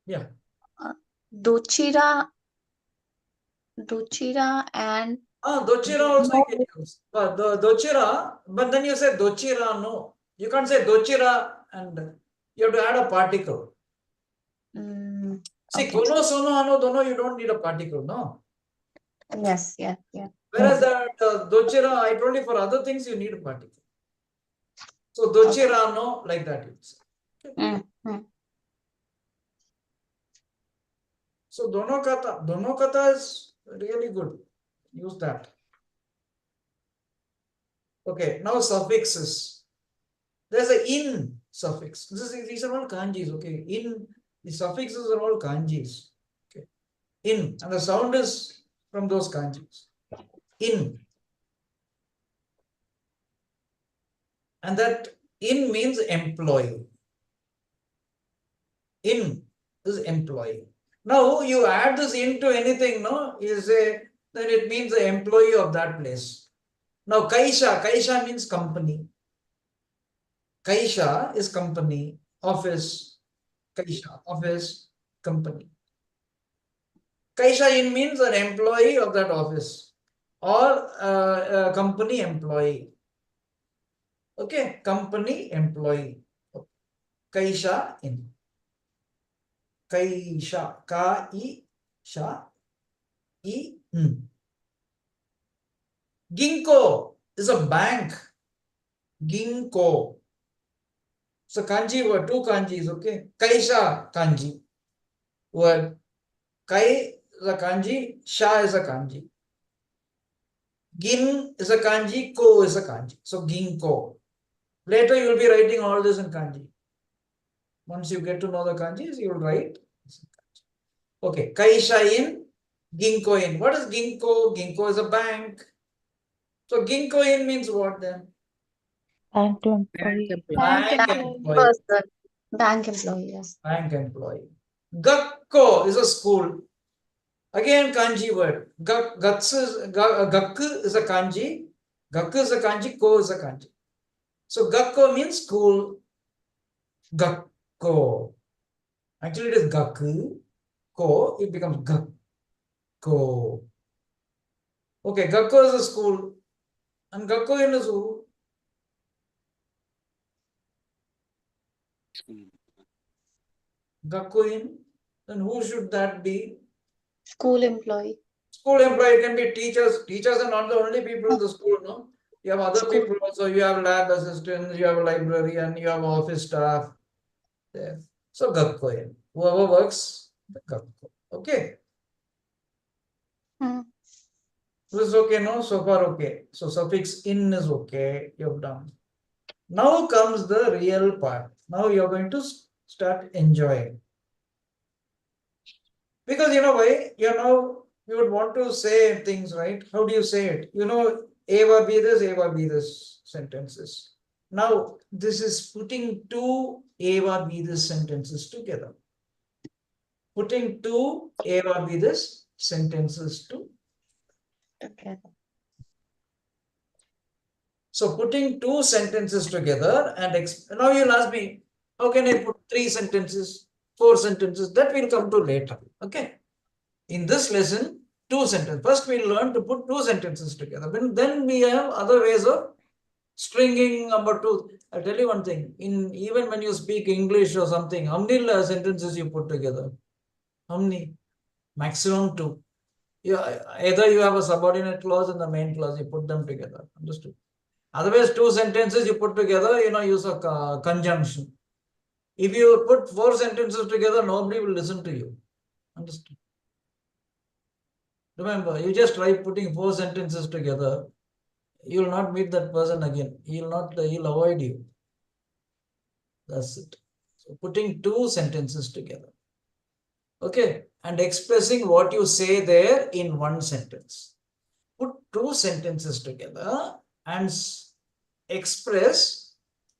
Yeah. Dochira and Dochira also you can use. But dochira, but then you say dochira, no. You can't say dochira and you have to add a particle. See, okay. kono, sono, ano, dono, you don't need a particle, no? Yes, yeah. Whereas that dochira, I told you for other things you need a particle. So dochira, no, like that you say. So dono kata is really good. Use that. Okay, now suffixes. There's a in suffix. These are all kanjis, okay? In, the suffixes are all kanjis. Okay. In, and the sound is from those kanjis. In. And that in means employee. In is employee. Now you add this into anything, no? You say, then it means the employee of that place. Now Kaisha means company. Kaisha is company, office, Kaisha, office, company. Kaisha in means an employee of that office or a company employee. Okay, company employee. Kaisha in. Kaisha, Ka-I-Sha, I-N. Ginkgo is a bank. Ginkgo. So kanji word, two kanjis, okay? Kaisha kanji word. Kai is a kanji, Sha is a kanji. Gin is a kanji, Ko is a kanji. So Ginkgo. Later you will be writing all this in kanji. Once you get to know the kanjis, you will write. Okay, Kaisha in, Ginkgo in. What is Ginkgo? Ginkgo is a bank. So Ginkgo in means what then? Bank Bank employee. employee. Bank employee. Person. Bank employee, yes. Bank employee. Gakko is a school. Again, kanji word. Gakku is a kanji. Gakku is a kanji. Ko is a kanji. So Gakko means school. Gakko. Actually, it is Gakku. Ko. It becomes Gakko. Okay, Gakko is a school. And Gakko in is who? Gakko in. Then who should that be? School employee. School employee can be teachers. Teachers are not the only people in the school, no? You have other School. people also. You have lab assistants, you have a librarian, you have office staff. There. So Gakko, whoever works, the Gakko. Okay. This is okay, no? So far, okay. So suffix in is okay. You've done. Now comes the real part. Now you're going to start enjoying. Because you know why? You would want to say things, right? How do you say it? You know, Eva be this sentences. Now, this is putting two Eva be this sentences together. Putting two Eva be this sentences Okay. So putting two sentences together and now you'll ask me, how can I put 3 sentences, 4 sentences? That will come to later. Okay. In this lesson, 2 sentences. First, we'll learn to put 2 sentences together. Then we have other ways of stringing number 2. I'll tell you one thing. Even when you speak English or something, how many sentences you put together? How many? Maximum 2. Either you have a subordinate clause and the main clause, you put them together. Understood? Otherwise, 2 sentences you put together, use a conjunction. If you put 4 sentences together, nobody will listen to you. Understood? Remember, you just try putting 4 sentences together, you will not meet that person again. He'll avoid you. That's it. So putting two sentences together. Okay, and expressing what you say there in one sentence. Put two sentences together and express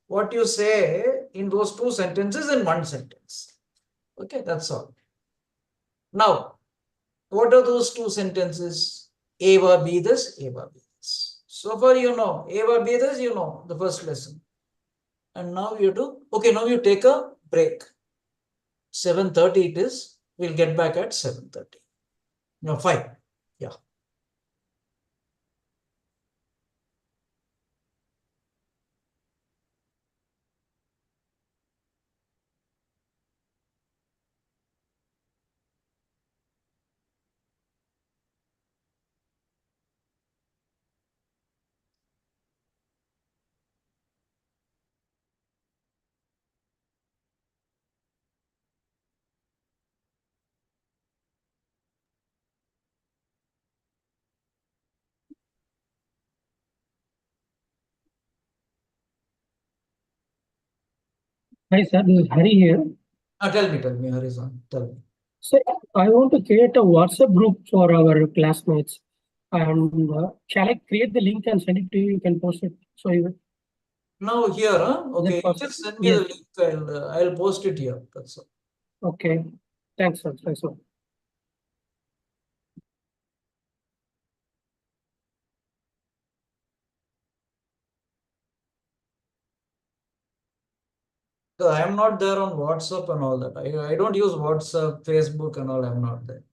what you say in those two sentences in one sentence. Okay, that's all. Now, what are those two sentences? Eva be this, Eva be this. So far you know, Eva be this, you know, the first lesson. And now you do, okay, now you take a break. 7:30 it is, we'll get back at 7:30. No, 5. Yeah. Hi sir, this is Hari here. Tell me, Harizan, tell me. So I want to create a WhatsApp group for our classmates. And shall I create the link and send it to you? You can post it. So you Now here, huh? is Okay, it you possible? just send me the Yes. link. I'll post it here. That's all. Okay. Thanks, sir. Thanks, sir. So I am not there on WhatsApp and all that. I don't use WhatsApp, Facebook and all. I'm not there.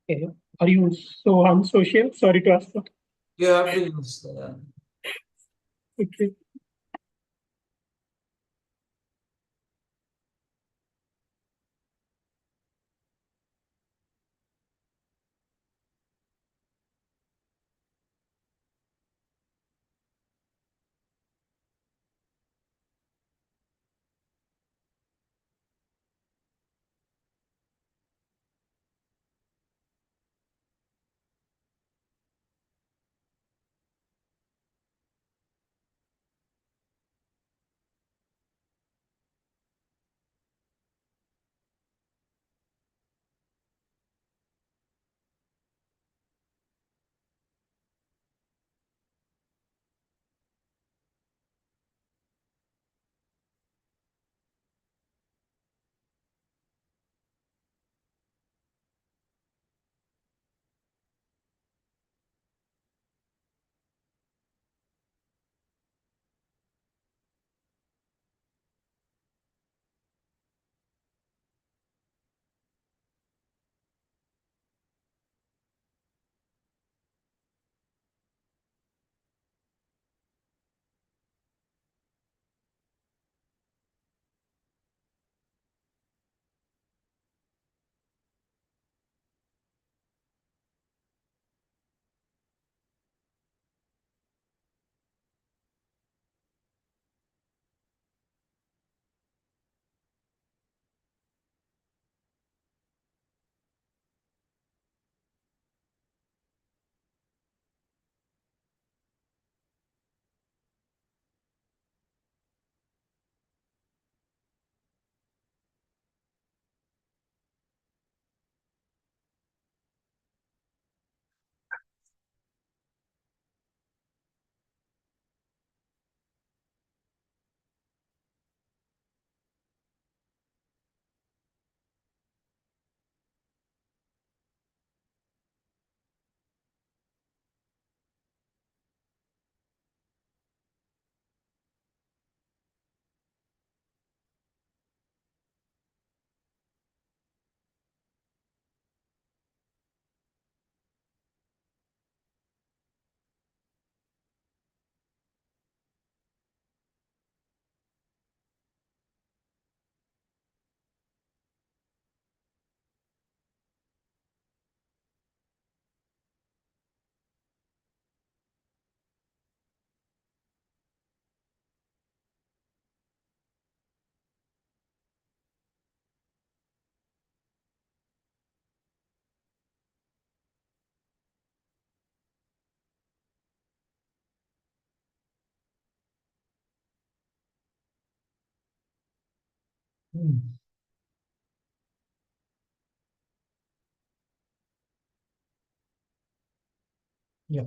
Okay. Are you so unsocial? Sorry to ask that. You have to use. Okay. Yeah.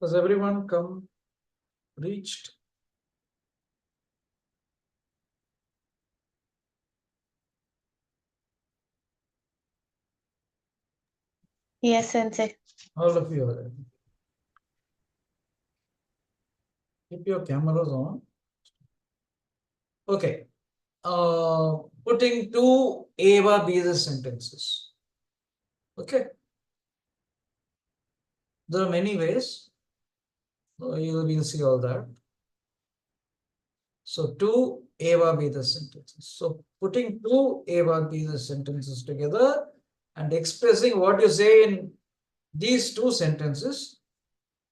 Has everyone reached? Yes, Sensei. All of you are there. Keep your cameras on. Okay. Putting two Eva Bezos sentences. Okay. There are many ways. You will see all that. So two Eva Bezos sentences. So putting two Eva Bezos sentences together and expressing what you say in these two sentences,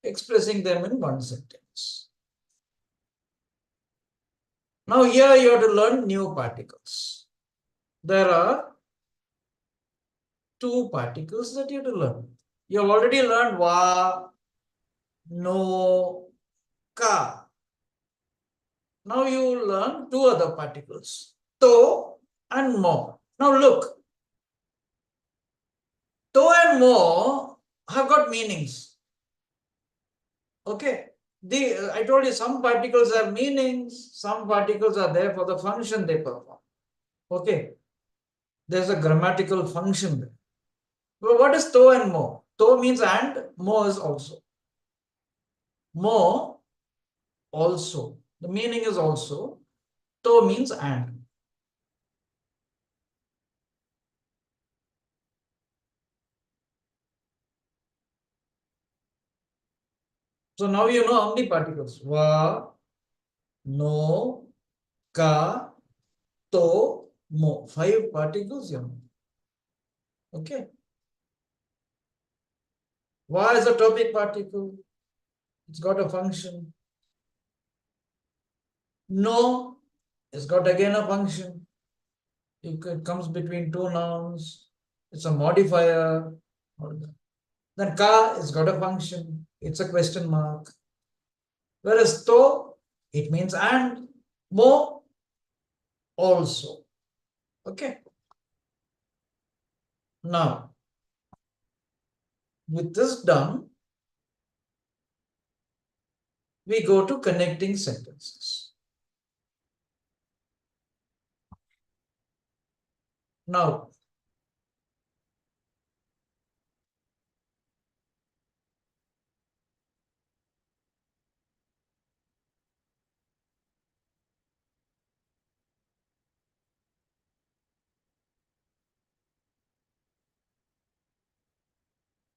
expressing them in one sentence. Now here you have to learn new particles. There are two particles that you have to learn. You have already learned va, no, ka. Now you will learn two other particles, to and mo. Now look, to and mo have got meanings. Okay. I told you some particles have meanings, some particles are there for the function they perform. Okay. There's a grammatical function there. Well, what is to and mo? To means and, mo is also. Mo also. The meaning is also. To means and. So now you know how many particles. Va, no, ka, to, mo. 5 particles you know. Okay. Va is a topic particle. It's got a function. No, it's got again a function. It comes between two nouns. It's a modifier. Then ka has got a function. It's a question mark. Whereas to, it means and. Mo, also. Okay. Now, with this done, we go to connecting sentences. Now,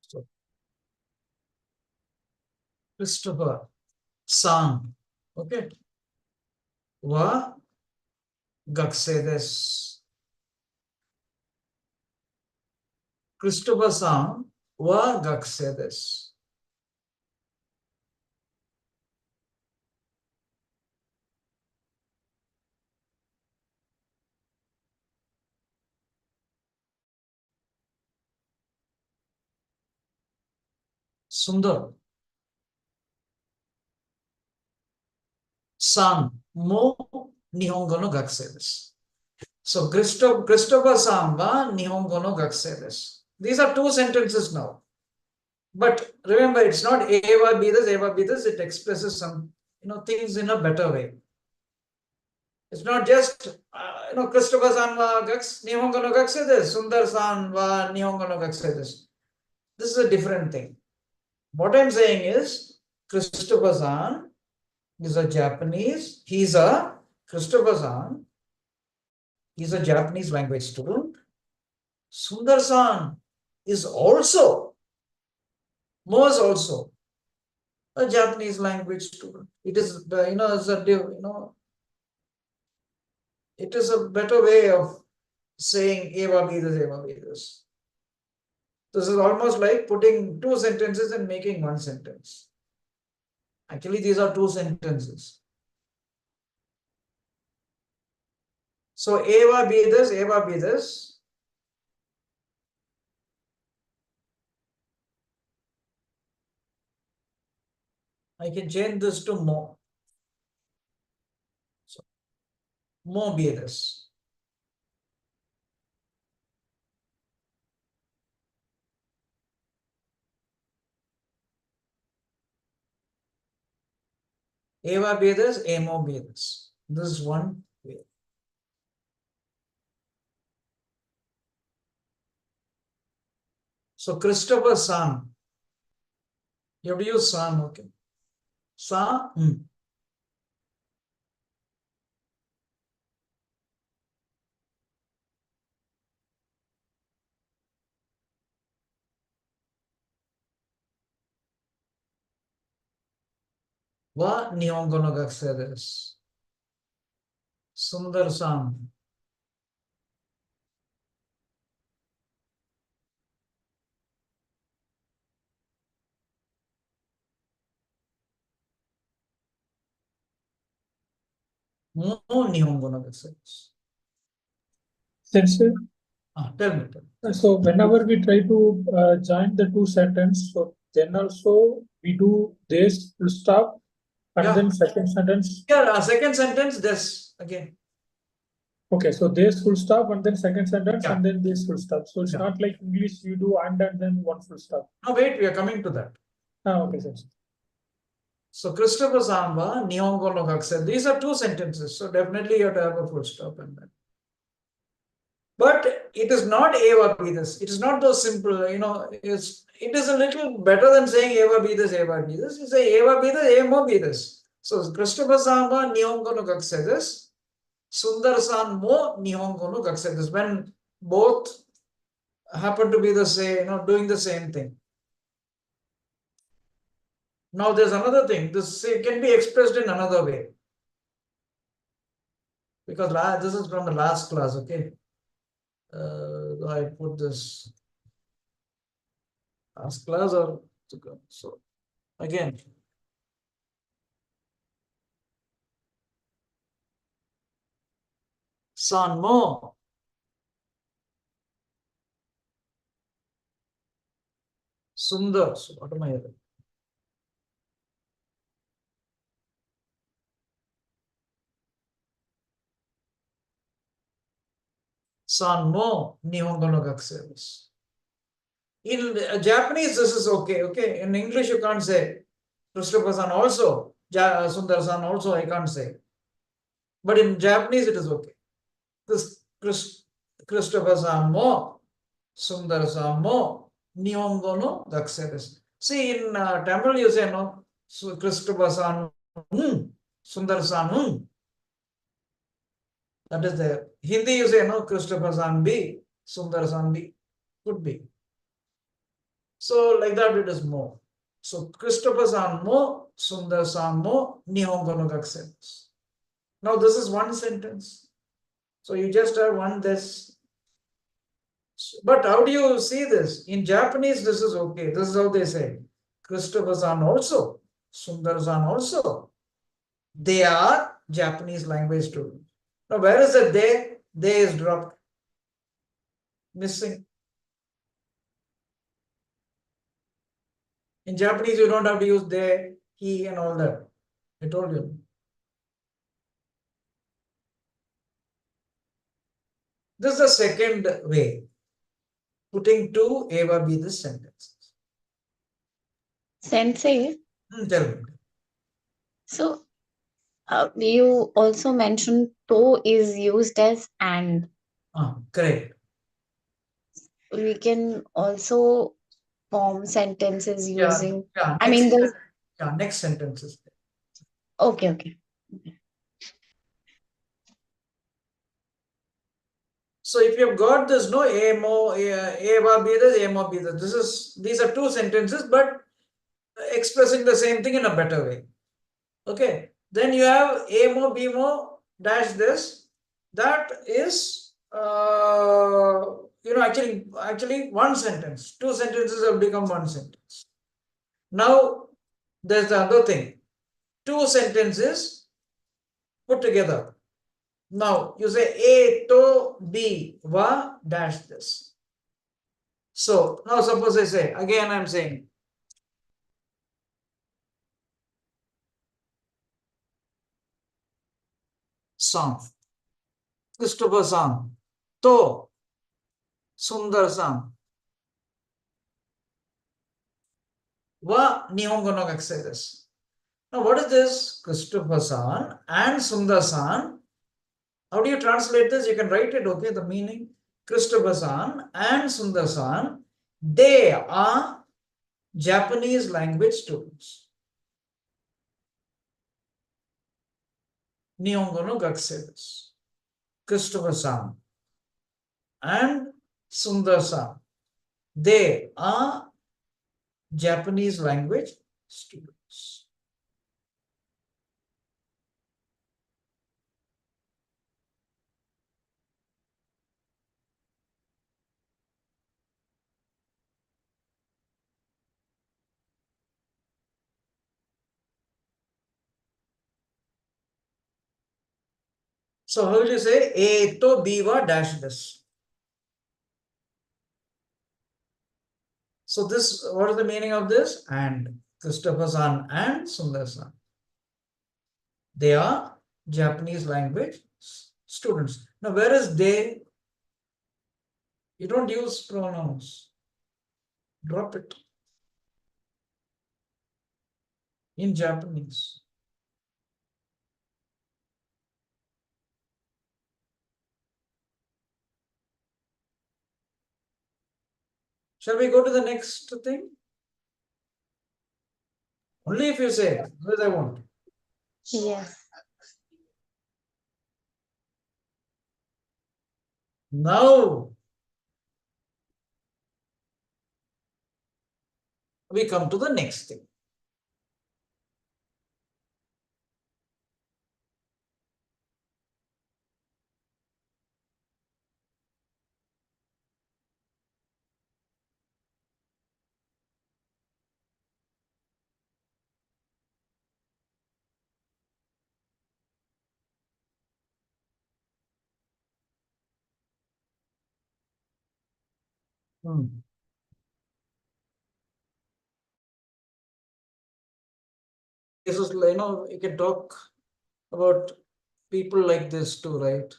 so Christopher San, okay, wa Gaksedes. Christopher San wa Gaksedes. Sundar San mo Nihongo no gakusei desu. So Christopher San wa Nihongo no gakusei desu. These are two sentences now. But remember, it's not Eva be this, it expresses some things in a better way. It's not just Christopher San wa Nihongo no gakusei desu, Sundar San wa Nihongo no gakusei desu. This is a different thing. What I'm saying is Christopher San is a Japanese. He's a Christopher-san. He's a Japanese language student. Sundar-san is also, Mo is also a Japanese language student. It is, it is a better way of saying Eva be this, Eva be this. This is almost like putting two sentences and making one sentence. Actually, these are two sentences. So Eva be this, Eva be this. I can change this to Mo. So Mo be this. Eva be this, Amo be this. This is one way. So Christopher San. You have to use San, okay. Sa. Wa Nihongo no gakusei desu. Sundar San. Mo Nihongo no gakusei desu. Sensei, Tell me. so whenever we try to join the two sentences, so then also we do this full stop and Yeah. then second sentence. Yeah, second sentence, this again. Okay, so this full stop and then second sentence Yeah. and then this full stop. So it's Yeah. not like English, you do and then one full stop. No, wait, we are coming to that. Okay, sensei. So Christopher Samba, Nihongo no gakusei. These are two sentences. So definitely you have to have a full stop and then. But it is not Eva be this. It is not those simple, it is a little better than saying Eva be this, Eva be this. You say Eva be this, Emo be this. So Christopher Samba, Nihongo no gakusei desu. Sundar-san mo Nihongo no gakusei desu. When both happen to be the same, doing the same thing. Now there's another thing. This can be expressed in another way. Because this is from the last class, okay? I put this last class or so again. San mo. Sundar. So what am I here? San mo Nihongo no gakusei desu. In Japanese, this is okay. Okay. In English, you can't say Christopher-san also. Sundar-san also, I can't say. But in Japanese, it is okay. This Christopher-san mo Sundar-san mo Nihongo no gakusei desu. See, in Tamil, you say no. So Christopher-san, Sundar-san. That is there. Hindi, you say no. Christopher-san be, Sundar-san be. Could be. So like that it is more. So Christopher-san mo, Sundar-san mo, Nihongo no gakusei desu. Now this is one sentence. So you just have one this. But how do you see this? In Japanese, this is okay. This is how they say. Christopher-san also, Sundar-san also. They are Japanese language students. Now where is the they? They is dropped. Missing. In Japanese, you don't have to use they, he, and all that. I told you. This is the second way. Putting two Eva be this sentences. Sensei, Tell me. so you also mentioned to is used as and. Correct. We can also form sentences using. Yeah. I mean, Next sentences. Okay, okay. So if you have got this, no, emo, eva be this, emo be this. These are two sentences, but expressing the same thing in a better way. Okay. Then you have amo, bimo, dash this. That is, actually one sentence. Two sentences have become one sentence. Now, there's the other thing. Two sentences put together. Now, you say A to B, va, dash this. So, now suppose I say, again I'm saying, song, Christopher song, to, Sundar song, wa, Nihongo no gakusei desu. Now, what is this? Christopher san and Sundar san. How do you translate this? You can write it, okay, the meaning. Christopher san and Sundar san, they are Japanese language students. Nihongo no gakusei desu. Christopher san and Sundar san, they are Japanese language students. So how will you say A to B wa dash this? So this, what is the meaning of this? And Christopher san and Sundar san, they are Japanese language students. Now where is they? You don't use pronouns. Drop it. In Japanese. Shall we go to the next thing? Only if you say, as I want. Yes. Now we come to the next thing. This is, you can talk about people like this too, right?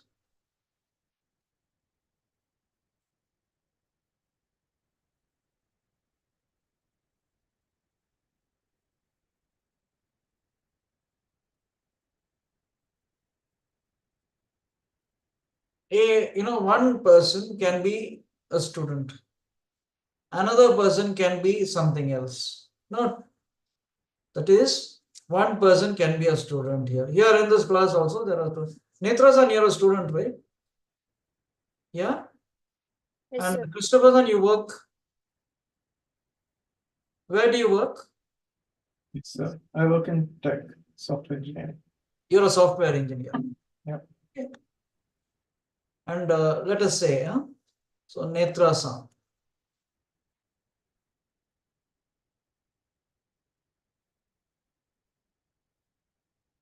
One person can be a student. Another person can be something else. No, that is, one person can be a student here. Here in this class also there are two. Netra-san, you're a student, right? Yeah? Yes, And sir. Christopher-san, you work. Where do you work? It's I work in tech, software engineering. You're a software engineer. Yeah. Okay. And let us say, so Netra-san.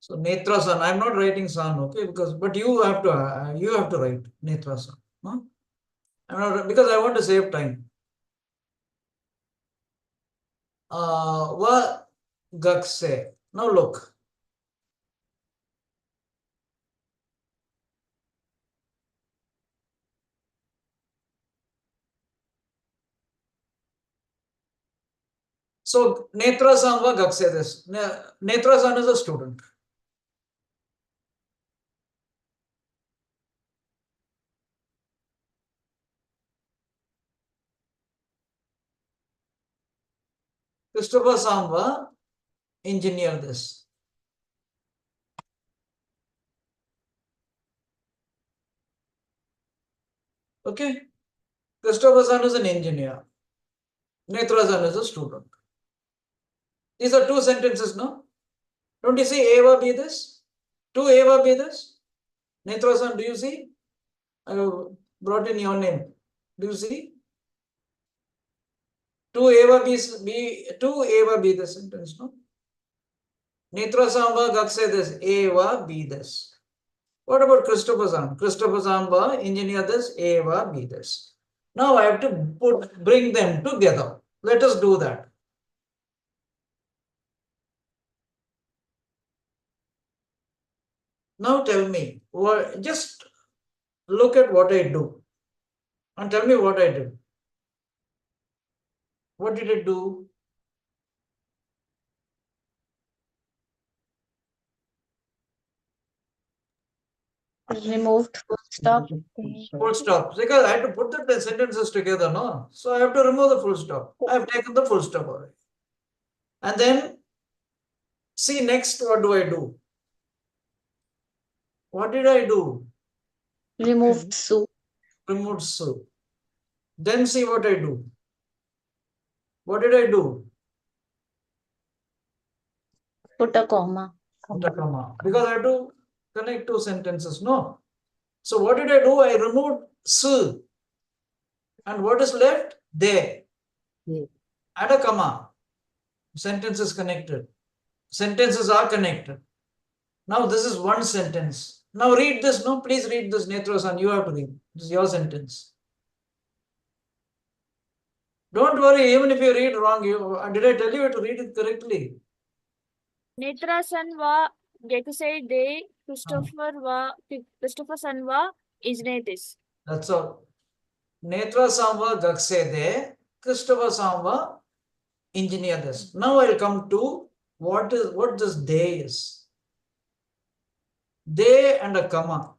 So Netra-san, I'm not writing san, okay? But you have to write Netra-san. No? I'm not, because I want to save time. Va gakse. Now look. So Netra-san va gakse this. Netra-san is a student. Christopher-san va engineer this. Okay. Christopher-san is an engineer. Netra-san is a student. These are two sentences, no? Don't you see Eva be this? To Eva be this? Netra-san, do you see? I have brought in your name. Do you see? To Eva be the sentence, no? Netra-san va gakse this. Eva be this. What about Christopher-san? Christopher-san va engineer this. Eva be this. Now I have to bring them together. Let us do that. Now tell me, just look at what I do and tell me what I did. What did I do? Removed full stop. Full stop. Because I had to put the sentences together, no? So I have to remove the full stop. I have taken the full stop away. And then, see next, what do I do? What did I do? Removed su. Removed su. Then see what I do. What did I do? Put a comma. Put a comma. Because I have to connect two sentences, no? So what did I do? I removed su. And what is left? They. Yeah. Add a comma. Sentence is connected. Sentences are connected. Now this is one sentence. Now read this, no? Please read this, Netra-san. You have to read. This is your sentence. Don't worry, even if you read wrong, did I tell you to read it correctly? Netra-san va Gekuse de Christopher-san va Isnetis. That's all. Netra-san va gakse de, Christopher-san va engineer this. Now I'll come to what this day is. They and a comma.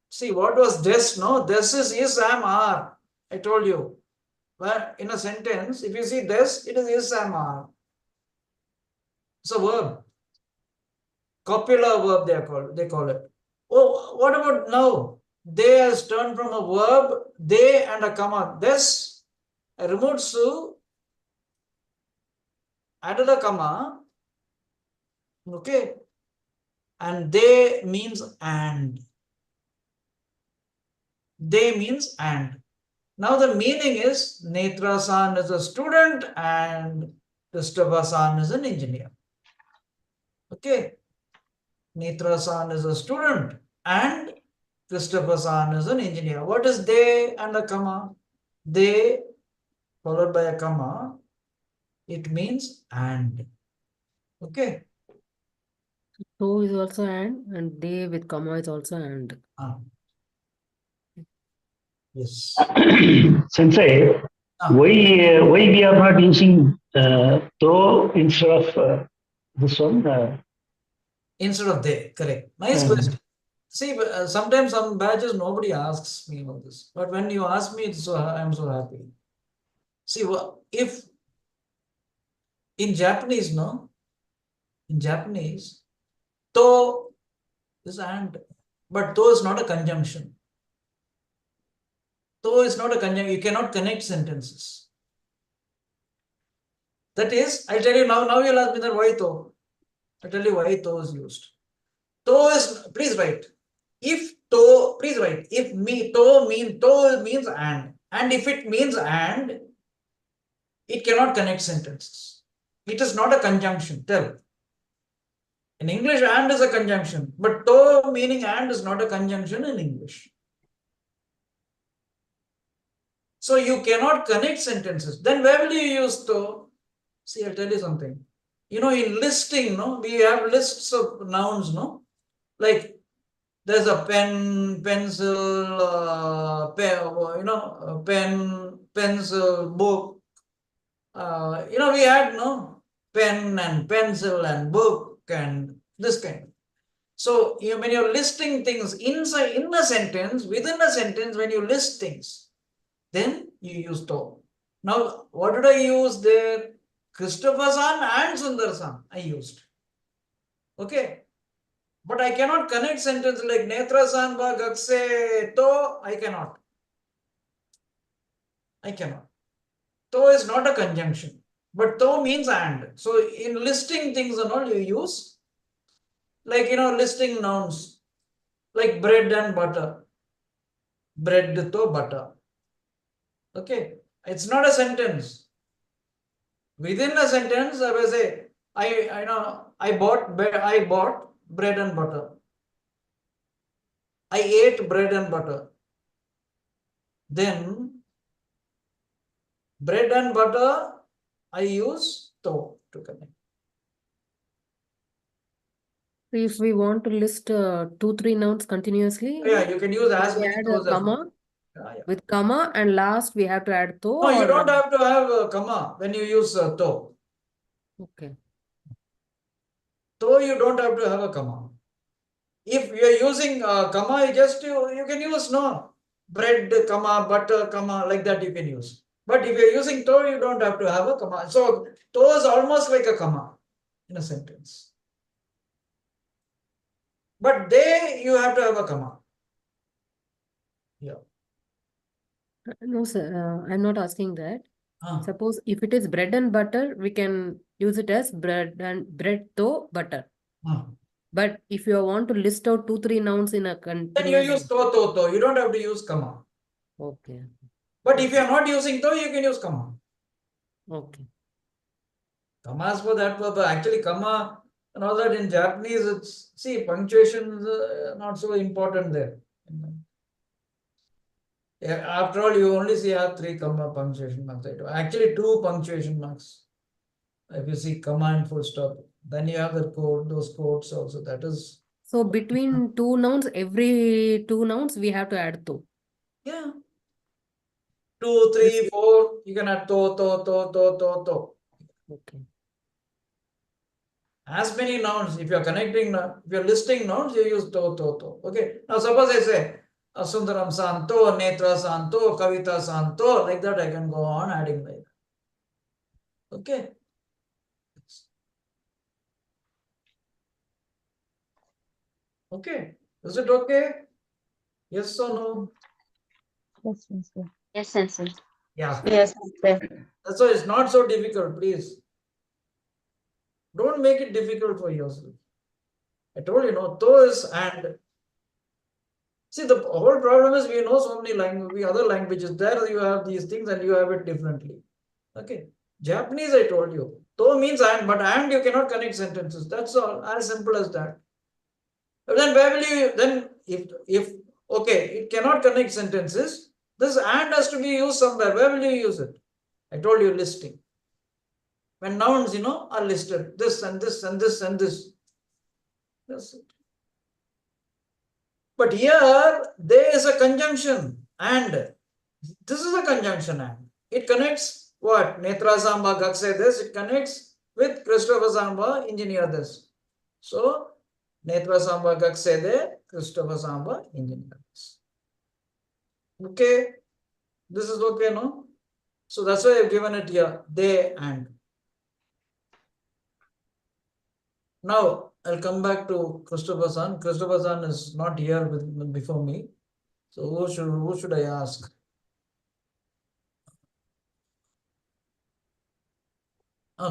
See, what was this? No, this is am, are. I told you. Well, in a sentence, if you see this, it is am, are. It's a verb. Copula verb they call it. Oh, what about now? They has turned from a verb, they and a comma. This, I removed su, added a comma. Okay. And they means and. They means and. Now the meaning is Netra-san is a student and Christopher-san is an engineer. Okay. Netra-san is a student and Christopher-san is an engineer. What is they and a comma? They followed by a comma. It means and. Okay. So is also and they with comma is also and. Yes. Sensei, why we are not using though instead of this one? Instead of they, correct. Nice question. See, sometimes some batches nobody asks me about this, but when you ask me, I'm so happy. See, if in Japanese, no, in Japanese, to is and, but to is not a conjunction. To is not a conjunction. You cannot connect sentences. That is, I'll tell you now. Now you'll ask me that why to. I'll tell you why to is used. To is, please write. If to, please write. If to means and if it means and, it cannot connect sentences. It is not a conjunction. Tell. In English, and is a conjunction, but to meaning and is not a conjunction in English. So you cannot connect sentences. Then where will you use to? See, I'll tell you something. You know, in listing, no, we have lists of nouns, no? Like there's a pen, pencil, pen, pencil, book. We had no pen and pencil and book and this kind. So when you're listing things inside in a sentence, within a sentence, when you list things, then you use to. Now, what did I use there? Christopher-san and Sundar-san I used. Okay. But I cannot connect sentence like Netra-san va gakse to. I cannot. I cannot. To is not a conjunction, but to means and. So in listing things and all you use, like listing nouns, like bread and butter. Bread to butter. Okay, it's not a sentence. Within a sentence, I will say, I bought bread and butter. I ate bread and butter. Then bread and butter, I use to connect. If we want to list 2-3 nouns continuously, Yeah, you can use as we many add those a as comma yeah. with comma, and last we have to add to. No, you or don't have to have a comma when you use to. Okay. To you don't have to have a comma. If you are using a comma, you can use bread, comma, butter, comma, like that you can use. But if you're using to, you don't have to have a comma. So to is almost like a comma in a sentence. But you have to have a comma. Yeah. No, sir, I'm not asking that. Ah. Suppose if it is bread and butter, we can use it as bread to butter. Ah. But if you want to list out 2-3 nouns in a Then you continuous. use to. You don't have to use comma. Okay. But if you are not using to, you can use comma. Okay. Commas for that purpose. Actually, comma and all that in Japanese, punctuation is not so important there. Yeah, after all, you only have 3 comma punctuation marks. Actually, 2 punctuation marks. If you see comma and full stop, then you have those quotes also. That is. So between 2 nouns, every 2 nouns we have to add to. Yeah. 2, 3, 4, you can add to. Okay. As many nouns, if you are connecting, if you are listing nouns, you use to. Okay. Now suppose I say Sundaram Santo, Netra Santo, Kavita Santo, like that I can go on adding like that. Okay. Okay. Is it okay? Yes or no? Yes, sir. Yes, sensei. Yeah. Yes, sir. That's why it's not so difficult, please. Don't make it difficult for yourself. I told you, to is and. See, the whole problem is we know so many other languages. There you have these things and you have it differently. Okay. Japanese, I told you. To means and, but and you cannot connect sentences. That's all. As simple as that. But then where will you, then if okay, it cannot connect sentences, this and has to be used somewhere. Where will you use it? I told you listing. When nouns, are listed, this and this and this and this. That's it. But here, there is a conjunction and. This is a conjunction and. It connects what? Netra Samba Gakse this. It connects with Christopher Samba engineer this. So, Netra Samba Gakse de, Christopher Samba engineer this. Okay. This is okay, no? So that's why I've given it here. They and. Now, I'll come back to Christopher San. Christopher San is not here before me. So who should I ask?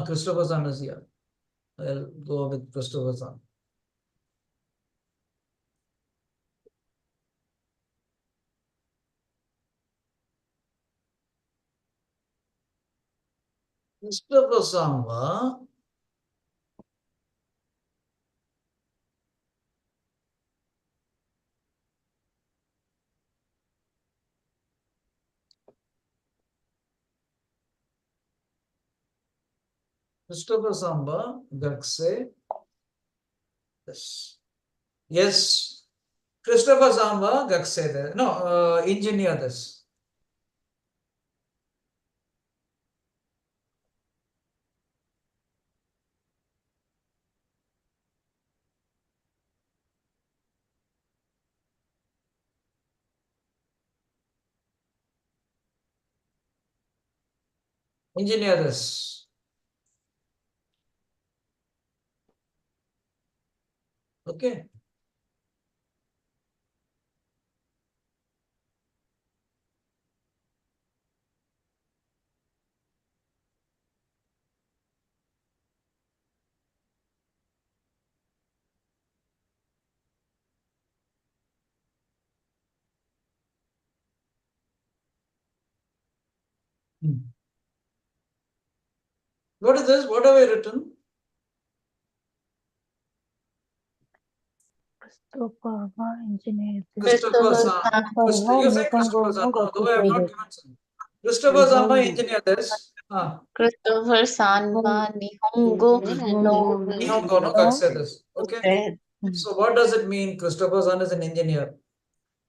Christopher San is here. I'll go with Christopher San. Christopher Samba. Christopher Samba, Gakse. Yes. Yes. Christopher Samba, Gakse. No, engineer this. Engineer this. Okay. What is this? What have I written? Engineer. Christopher San. You say Christopher San. No, though I have not given some. Christopher San, engineer this. Christopher San wa Nihongo no Nihongo no Gakse this. Okay. So what does it mean? Christopher San is an engineer.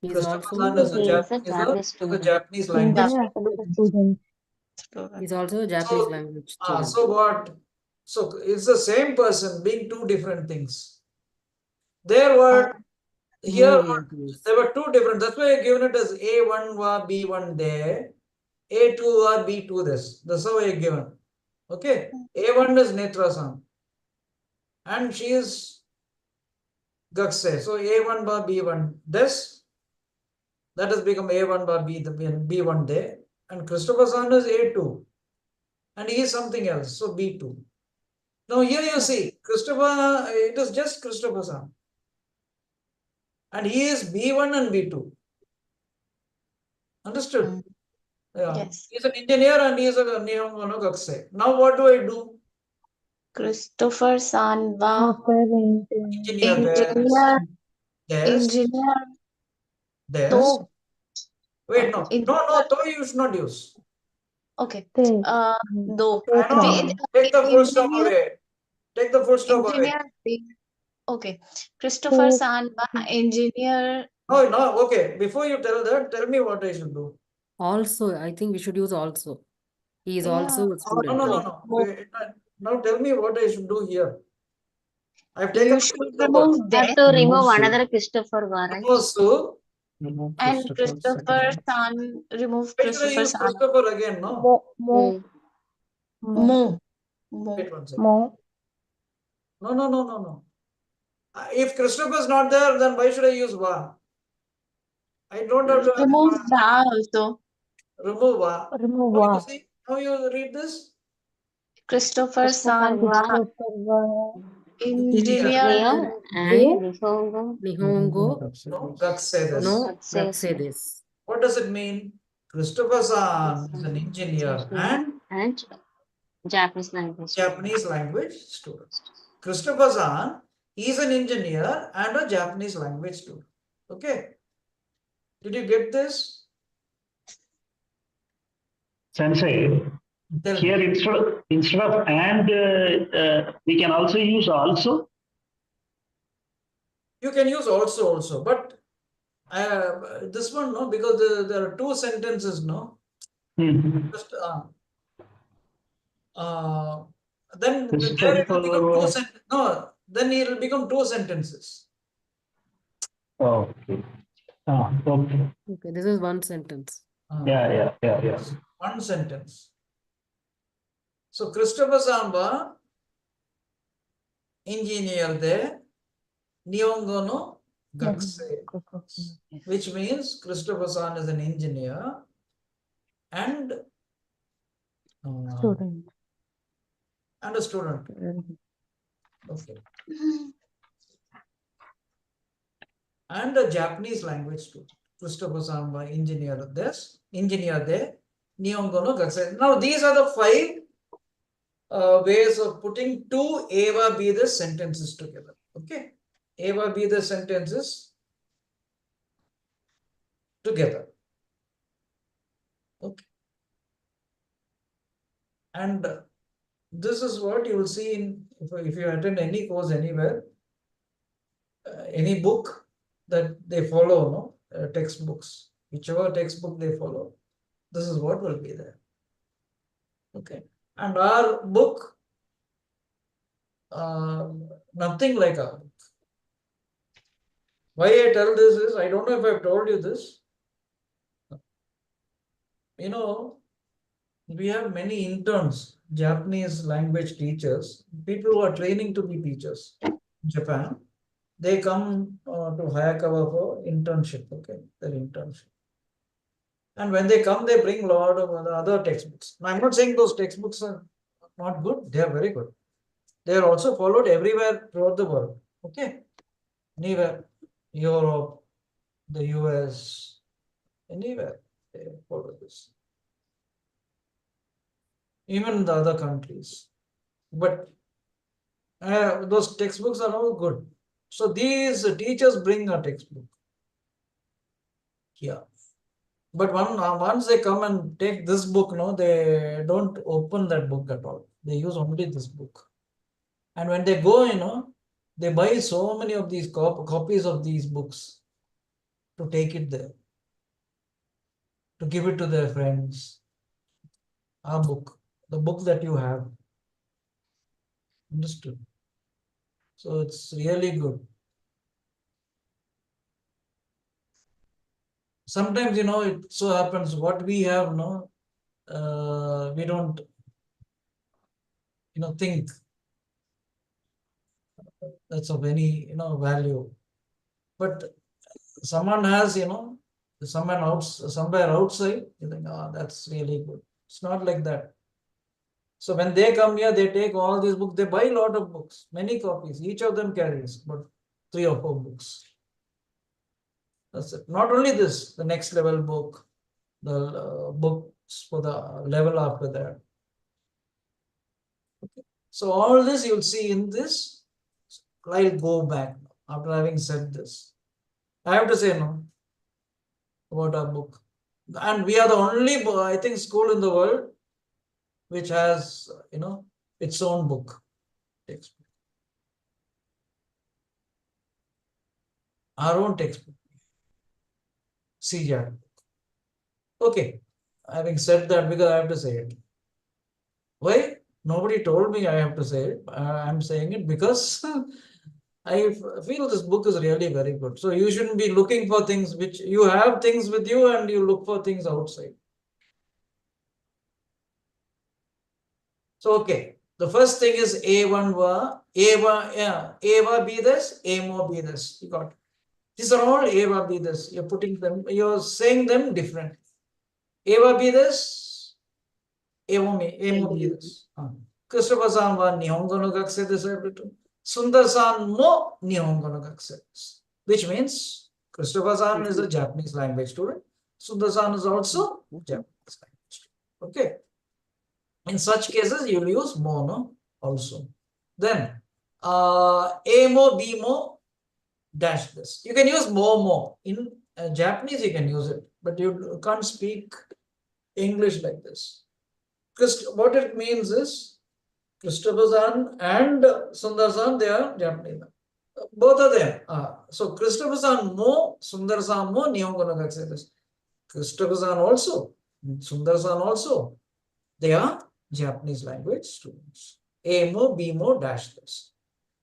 He's Christopher also San is He is a is Japanese a student. Japanese language. Student. he's also a Japanese language student. So what? So it's the same person being two different things. There were here More into there were two different. That's why I given it as A1 wa B1 there, A2 wa B2 this. That's how I given. Okay. A1 is Netra San. And she is Gakse. So A1 bar B1 this. That has become A1 bar B1 there. And Christopher San is A2. And he is something else. So B2. Now here you see Christopher, it is just Christopher San. And he is B1 and B2. Understood? Yeah. Yes. He is an engineer and he is a Nihongo no Gakse. Now what do I do? Christopher San wa Engineer engineer engineer There's. to Wait, no. No, to you should not use. okay No, We- take the full stop engineer- away. Take the full stop away. engineer okay Christopher San wa engineer No, okay. Before you tell that, tell me what I should do. Also, I think we should use also. He is Yeah, also a student. No. Wait, now tell me what I should do here. I've taken you the should full stop remove out. that Have to remove another Christopher var, right? So, and Christopher San remove why should I Christopher use San Christopher again? No. Mo Wait one second. No. If Christopher is not there, then why should I use va? I don't have to remove va also remove va. Remove Now va. you see, how you read this? Christopher San Christopher wa var, engineer Neo and Nihongo Nihongo No, Gakse this. no Gakse Gakse this. What does it mean? Christopher San is an engineer and Japanese language. Japanese language student. Christopher San is an engineer and a Japanese language student. Okay. Did you get this? Sensei, Tell here me. instead of and, we can also use also. You can use also, but this one, no, because there are two sentences, no. Just, then there it will become two sentences. No, then it will become two sentences. Okay. Okay. Okay, this is one sentence. Yeah. One sentence. So Christopher Samba, engineer there, Nihongo no Gakse, which means Christopher San is an engineer and Student. and a student. Okay. And a Japanese language student. Christopher Samba, engineer there, Nihongo no Gakse. Now these are the 5 ways of putting two Eva be the sentences together. Okay. Eva be the sentences together. Okay. And this is what you will see in if you attend any course anywhere, any book that they follow, no textbooks, whichever textbook they follow, this is what will be there. Okay, and our book, nothing like our book. Why I tell this is, I don't know if I've told you this. You know, we have many interns, Japanese language teachers, people who are training to be teachers in Japan. They come to Hayakawa for internship, okay, their internship. And when they come, they bring a lot of other textbooks. Now, I'm not saying those textbooks are not good, they are very good. They are also followed everywhere throughout the world, okay? Anywhere, Europe, the US, anywhere, they follow this. even in the other countries. But those textbooks are all good. So these teachers bring a textbook. Yeah. But once they come and take this book, no, they don't open that book at all. They use only this book. And when they go, they buy so many of these copies of these books to take it there, to give it to their friends. Our book, the book that you have. Understood? So it's really good. Sometimes, it so happens what we have, we don't, think that's of any, value. But someone has, somewhere outside, you think, that's really good. It's not like that. So when they come here, they take all these books, they buy a lot of books, many copies. Each of them carries about 3 or 4 books. That's it. Not only this, the next level book, the books for the level after that. Okay. So all this you'll see in this. I'll go back after having said this. I have to say no about our book. And we are the only, I think, school in the world which has, its own book. Textbook. Our own textbook. CJAT. Okay. Having said that, because I have to say it. Why? Nobody told me I have to say it. I'm saying it because I feel this book is really very good. So you shouldn't be looking for things which you have things with you and you look for things outside. So, okay. The first thing is A1 va, Ava be this, Amo be this. You got it. These are all Ava be this. You're putting them, you're saying them differently. Ava be this, Amo be this. Christopher-san wa Nihongo no gakusei desu, I have written. Sundar-san mo Nihongo no gakusei desu. Which means Christopher-san is a Japanese language student. Sundar-san is also Japanese language student. Okay. In such cases, you will use mono also. Then, amo, bimo, dash this. You can use momo. In Japanese, you can use it, but you can't speak English like this. What it means is, Christopher-san and Sundar-san, they are Japanese. Both of them. So, Christopher-san mo, Sundar-san mo, Nihongo no gakusei desu. Christopher-san also, Sundar-san also, they are Japanese language students. Amo, bimo, dash this.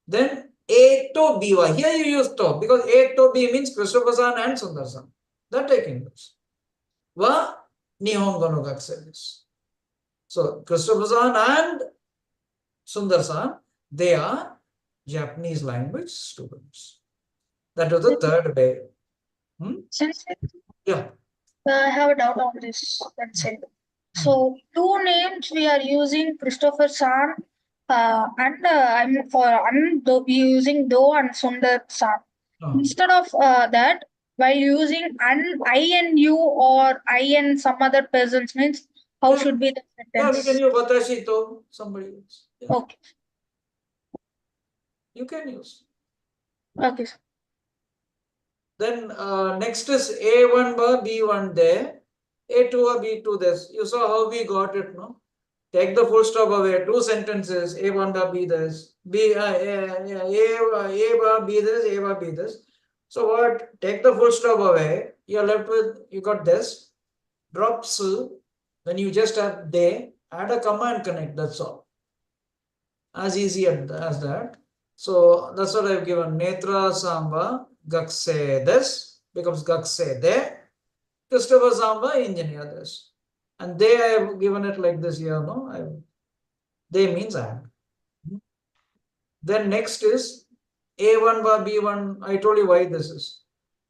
Then A to biwa. Here you use to because A to B means Christopher-san and Sundar-san. That I can use. Wa Nihongo no gakusei desu. So Christopher-san and Sundar-san, they are Japanese language students. That was the third way. Sensei, Yeah. I have a doubt on this. That's it. So two names we are using Christopher-san and we using Do and Sundar-san. Instead of that, while using I and you or I and some other persons means how should be the Yeah, sentence? we can use watashi to somebody else. Yeah. Okay. You can use. Okay. Then next is A1 ba B1 there. A2 or B2 this. You saw how we got it, no? Take the full stop away. 2 sentences. A1 ba B this. A ba B this. A ba B this. So what? Take the full stop away. You're left with, you got this. Drop su. Then you just add they. Add a comma and connect. That's all. As easy as that. So that's what I've given. Netra samba gakusei desu becomes gakusei de. Christopher-san wa engineer desu. And they I have given it like this here, no? They means I am. Then next is A1 wa B1. I told you why this is.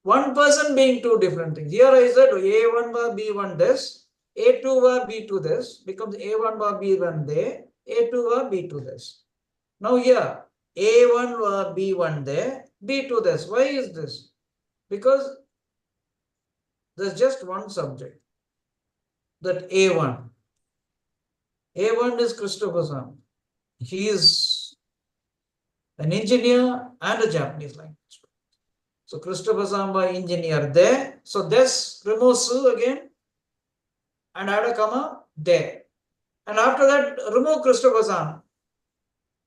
One person being two different things. Here I said A1 wa B1 desu. A2 wa B2 desu becomes A1 wa B1 de. A2 wa B2 desu. Now here A1 wa B1 de. B2 desu. Why is this? Because there's just one subject, that A1. A1 is Christopher-san. He is an engineer and a Japanese language. So Christopher-san by engineer there. So this remove su again and add a comma there. And after that, remove Christopher-san.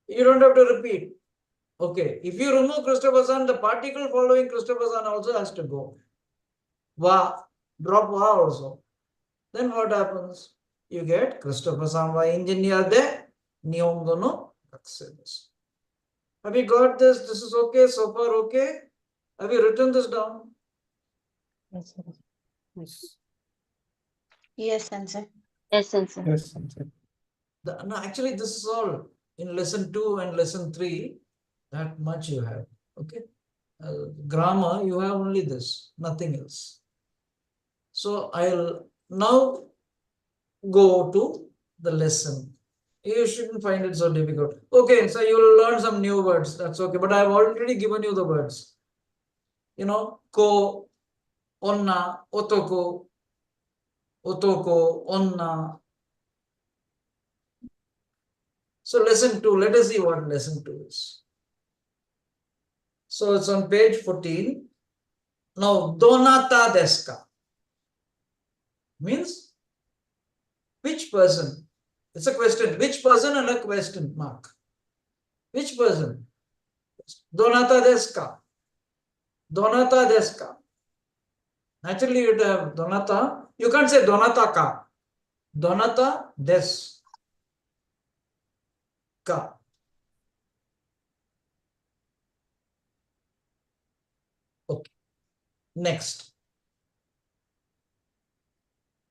You don't have to repeat. Okay. If you remove Christopher-san, the particle following Christopher-san also has to go. Wa. Drop wa also. Then what happens? You get Christopher-san wa engineer there. Nihongo no gakusei desu. Have you got this? This is okay? So far okay? Have you written this down? Yes. Yes, Sensei. Yes, Sensei. Yes, Sensei. No, actually, this is all in lesson 2 and lesson 3. That much you have. Okay. Grammar, you have only this, nothing else. So I'll now go to the lesson. You shouldn't find it so difficult. Okay, so you will learn some new words. That's okay. But I've already given you the words. You know, ko, onna, otoko, otoko, onna. So lesson 2, let us see what lesson 2 is. So it's on page 14. Now, donata desu ka? Means which person? It's a question. Which person and a question mark. Which person? Donata desu ka? Donata desu ka? Naturally, you have donata. You can't say donata ka. Donata desu ka. Okay. Next.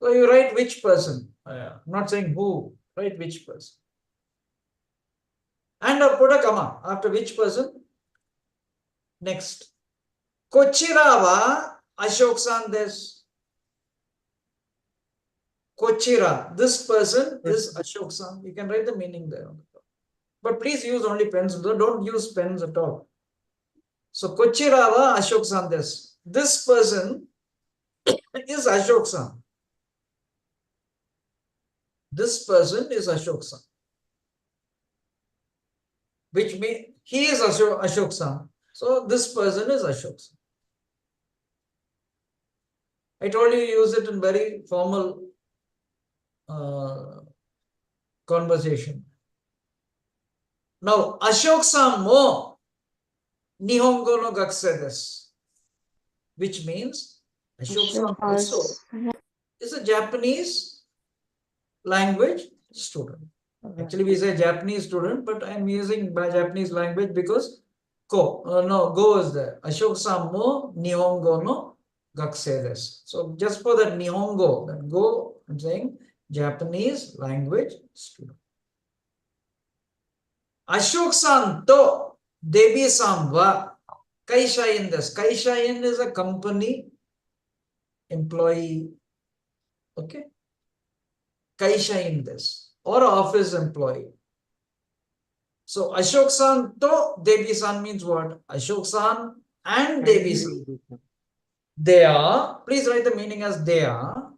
So you write which person. I'm not saying who. Write which person. And put a comma after which person. Next. Kochira wa Ashok-san desu. Kochira. This person is Ashok-san. You can write the meaning there. But please use only pencils. Don't use pens at all. So Kochira wa Ashok-san desu. This person is Ashok-san. This person is Ashok-san. Which means he is Ashok-san. So this person is Ashok-san. I told you use it in very formal conversation. Now, Ashok-san mo Nihongo no gakusei desu. Which means Ashok-san also is a Japanese language student. Actually, we say Japanese student, but I'm using by Japanese language because go is there. Ashok-san mo Nihongo no gakusei desu. So just for that Nihongo, that go, I'm saying Japanese language student. Ashok-san to Devi-san wa kaishain desu. Kaishain is a company employee. Okay. Kaishain desu. Or office employee. So Ashok-san to Devi-san means what? Ashok-san and Devi-san. They are, please write the meaning as they are.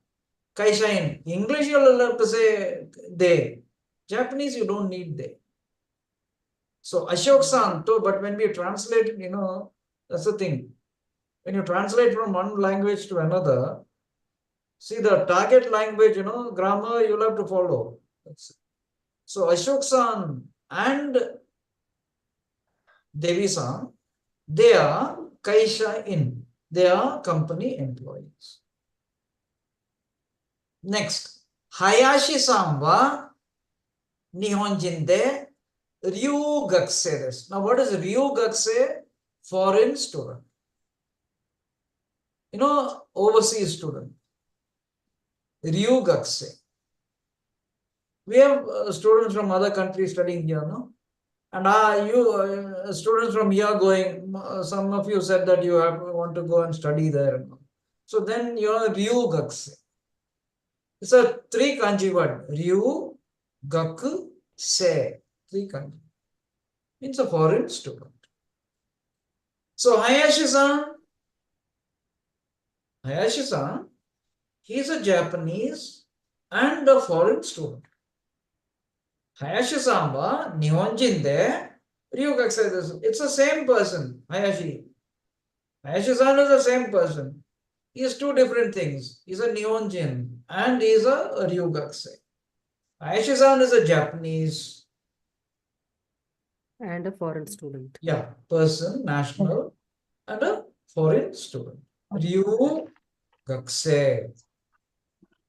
Kaishain. English you'll have to say they. Japanese you don't need they. So Ashok-san to, but when we translate, that's the thing. When you translate from one language to another, see the target language, grammar you'll have to follow. So Ashok-san and Devi-san, they are kaisha-in. They are company employees. Next, Hayashi-san wa Nihonjin de Ryu gakusei desu. Now, what is Ryu gakusei? Foreign student. Overseas student. Ryu gakusei. We have students from other countries studying here, no? And you students from here going, some of you said that you want to go and study there. So then you are Ryu gakusei. It's a 3 kanji word. Ryu gakusei. 3 kanji. Means a foreign student. So Hayashi-san, he is a Japanese and a foreign student. Hayashi-san wa Nihonjin de Ryugakse desu. It's the same person, Hayashi. Hayashi-san is the same person. He is two different things. He's a Nihonjin and he is a Ryugakse. Hayashi-san is a Japanese, And a foreign student. yeah, person, national, and a foreign student. Ryugakse.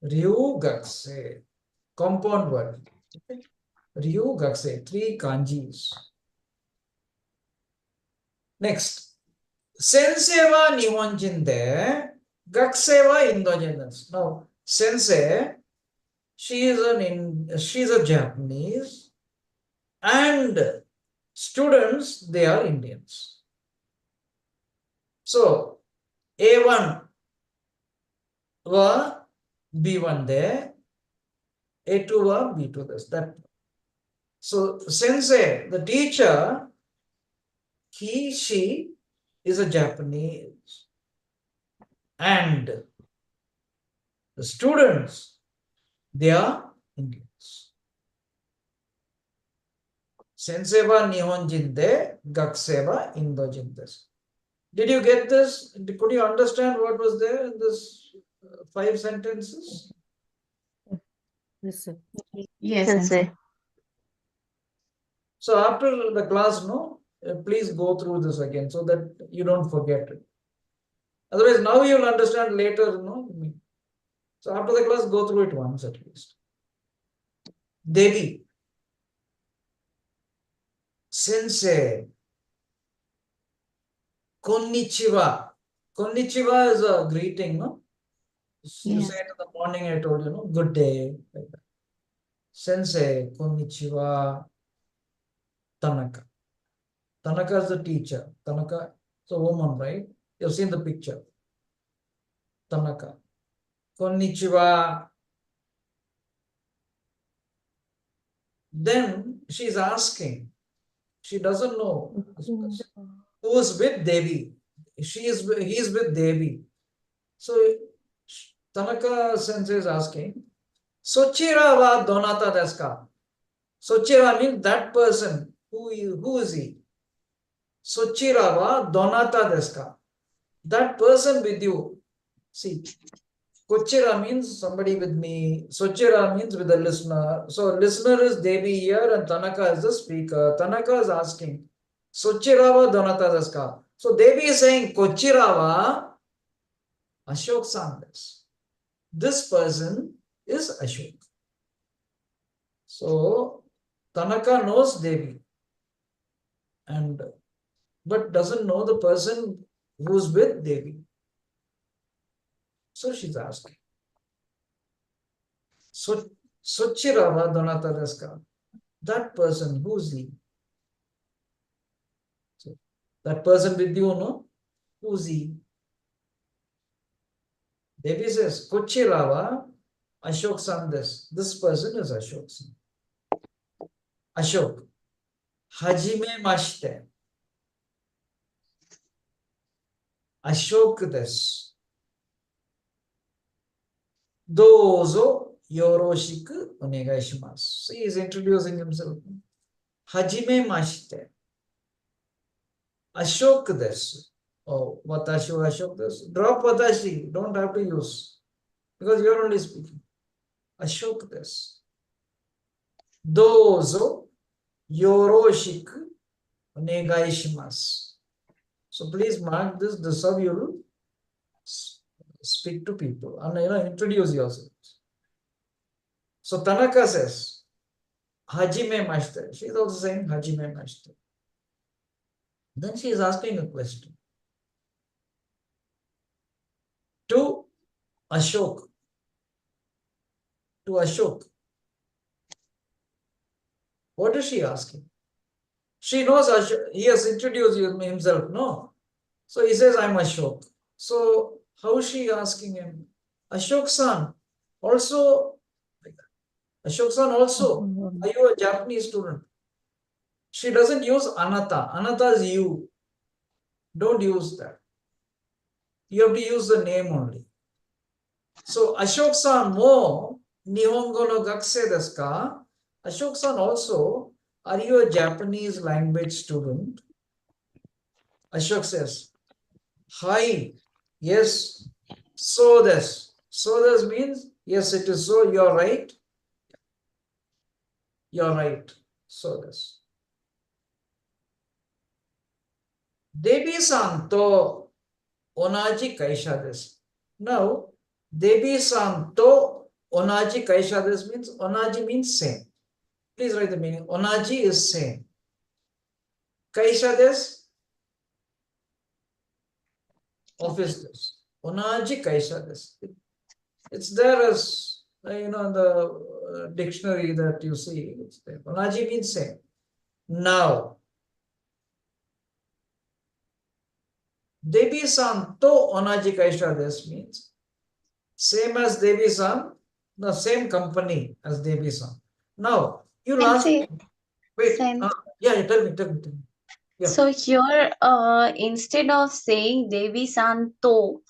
Ryugakse. Compound word. Okay. Ryugakse. 3 kanjis. Next. Sensei wa Nihonjin de, Gakusei wa Indonesian. Now, sensei, she's a Japanese, and students, they are Indians. So, A1 wa B1 de, A2 wa B2 des. That. So, sensei, the teacher, he, she is a Japanese, and the students, they are Indians. Sensei wa Nihonjin de, Gakusei wa Indojin desu. Did you get this? Could you understand what was there in this 5 sentences? Yes, sir. Yes, Sensei. So after the class, no, please go through this again so that you don't forget it. Otherwise, now you'll understand later, no? So after the class, go through it once at least. Devi. Sensei. Konnichiwa. Konnichiwa is a greeting, no? You Yeah. say it in the morning, I told you, no? Good day. Like that. Sensei, konnichiwa. Tanaka. Tanaka is the teacher. Tanaka is a woman, right? You've seen the picture. Tanaka. Konnichiwa. Then she's asking. She doesn't know who's with Devi. He is with Devi. So Tanaka sensei is asking, Sochira wa donata desu ka? Sochira means that person. Who is he? Sochira wa donata desu ka? That person with you. See, Kochira means somebody with me. Sochira means with the listener. So listener is Devi here and Tanaka is the speaker. Tanaka is asking, Sochira wa donata desu ka? So Devi is saying, Kochira wa Ashok-san desu. This person is Ashok. So Tanaka knows Devi, but doesn't know the person who's with Devi. So she's asking, Sochira wa donata desu ka? That person, who's he? So, that person with you, no? Who's he? Devi says, Kochira wa Ashok-san desu. This person is Ashok-san. Ashok. Hajime mashite. Ashok desu. Dozo yoroshiku onegai shimasu. So he is introducing himself. Hajime mashite. Ashok desu. Oh, watashi wa Ashok desu. Drop watashi. Don't have to use. Because you are only speaking. Ashok desu. Dozo yoroshiku onegai shimasu. So please mark this. This is how you will speak to people and introduce yourselves. So Tanaka says, Hajime mashite. She is also saying Hajime mashite. Then she is asking a question to Ashok. To Ashok. What is she asking? She knows Ashok. He has introduced himself, no? So he says, I'm Ashok. So how is she asking him? Ashok-san, also, Ashok-san also, are you a Japanese student? She doesn't use anata. Anata is you. Don't use that. You have to use the name only. So Ashok-san mo Nihongo no gakusei desu ka? Ashok-san also, are you a Japanese language student? Ashok says, hi, yes, so this. So this means, yes, it is so, you're right. You're right. So this. Debi-san to onaji kaisha desu. Now, Debi-san to onaji kaisha desu means, onaji means same. Please write the meaning. Onaji is same. Kaisha desu, office desu. Onaji kaisha desu. It's there as, in the dictionary that you see. It's there. Onaji means same. Now, Debi-san to onaji kaisha desu means same as Debi-san, the same company as Debi-san. Now, you'll ask me, wait, yeah, tell me. Yeah. So here, instead of saying Devi-san to,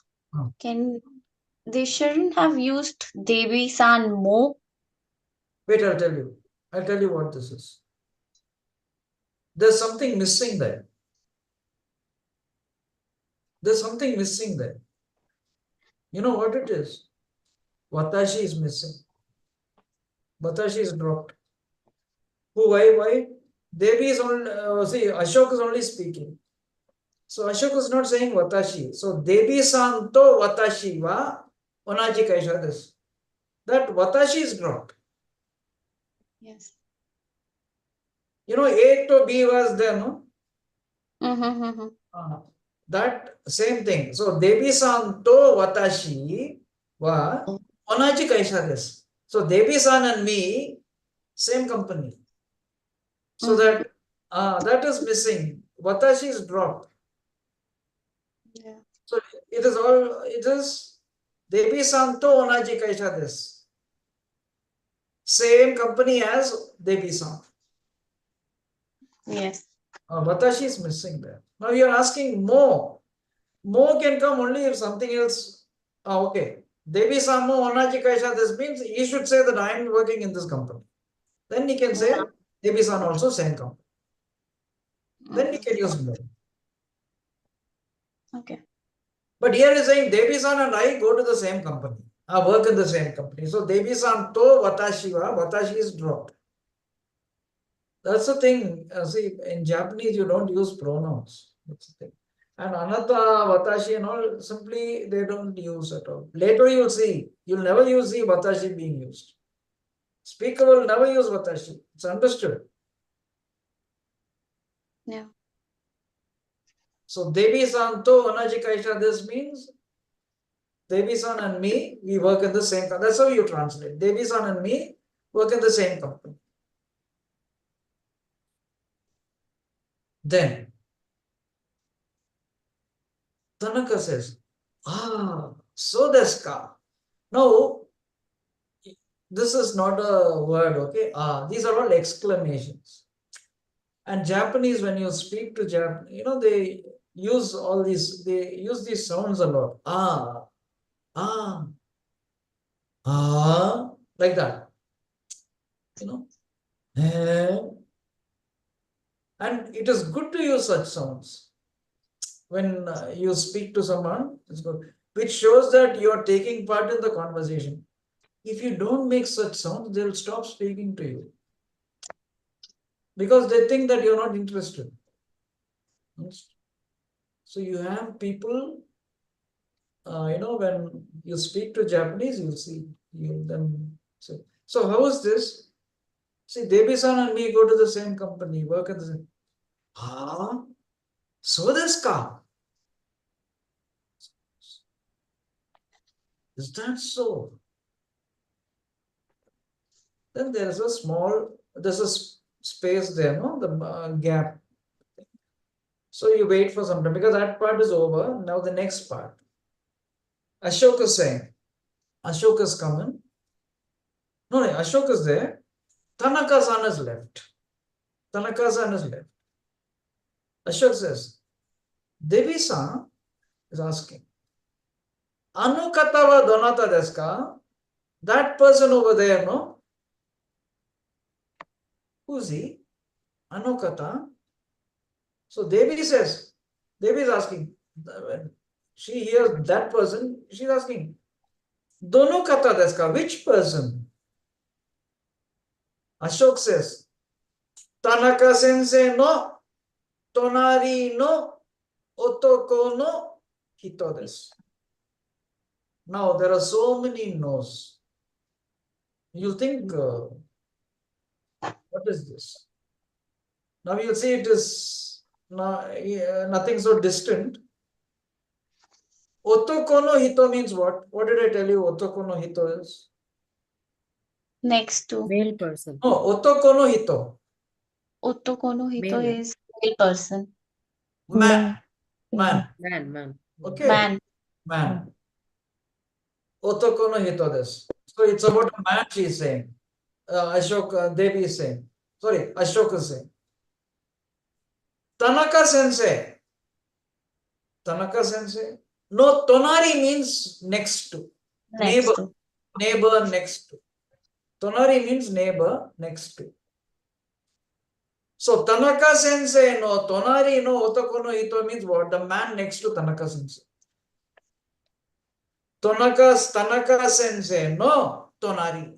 they shouldn't have used Devi-san mo. Wait, I'll tell you. I'll tell you what this is. There's something missing there. There's something missing there. You know what it is? Watashi is missing. Watashi is dropped. Who, why? Devi is only, see, Ashok is only speaking. So Ashok is not saying watashi. So Debi-san to watashi wa onaji kaisha desu. That watashi is dropped. Yes. A to B was there, no? Mm-hmm. That same thing. So Debi-san to watashi wa onaji kaisha desu. So Debi-san and me, same company. So that is missing. Watashi is dropped. Yeah. So it is Debi-san to onaji kaisha desu. Same company as Debi-san. Yes. Watashi is missing there. Now you are asking mo. Mo can come only if something else. Okay. Debi-san mo onaji kaisha desu means he should say that I am working in this company. Then he can say Debi-san also same company. Then he can use mo. Okay. But here is saying Debi-san and I go to the same company. I work in the same company. So Debi-san to watashi wa, watashi is dropped. That's the thing. See, in Japanese you don't use pronouns. That's the thing. And anata, watashi and all, simply they don't use at all. Later you'll see, you'll never see watashi being used. Speaker will never use watashi. It's understood. Yeah. So Debi-san to onaji kaisha desu means Debi-san and me, we work in the same company. That's how you translate. Debi-san and me work in the same company. Then Tanaka says, so desu ka. Now, this is not a word, okay? These are all exclamations. And Japanese, when you speak to Japanese, they use all these, they use these sounds a lot. Like that. And it is good to use such sounds. When you speak to someone, it's good. Which shows that you are taking part in the conversation. If you don't make such sounds, they'll stop speaking to you. Because they think that you're not interested. So you have people, when you speak to Japanese, you'll see. So how is this? See, Debi-san and me go to the same company, work at the same. So desu ka? Is that so? Then there's a space there, no? The gap. So you wait for some time because that part is over. Now the next part. Ashok is saying, Ashok is coming. No, Ashok is there. Tanaka-san is left. Tanaka-san is left. Ashok says, Debi-san is asking, Anukata wa donata desu ka? That person over there, no? Who's he? Anokata. So Devi says, Devi is asking, when she hears that person, she's asking, Dono kata desu ka? Which person? Ashok says, Tanaka sensei no tonari no otoko no hito desu. Now there are so many no's. You think, what is this? Now you'll see it is nothing so distant. Otoko no hito means what? What did I tell you otoko no hito is? Next to. Male person. No, otoko no hito. Otoko no hito Male. is male person. Man. Man. Man. Okay. Man. Man. Otoko no hito desu. So it's about a man, she is saying. Ashok, Devi is saying. Sorry, Ashok is saying. Tanaka sensei. Tanaka sensei. No, tonari means next to. Next Neighbor. to. Neighbor next to. Tonari means neighbor next to. So Tanaka sensei no tonari no otoko no hito means what? The man next to Tanaka sensei. Tanaka sensei no tonari.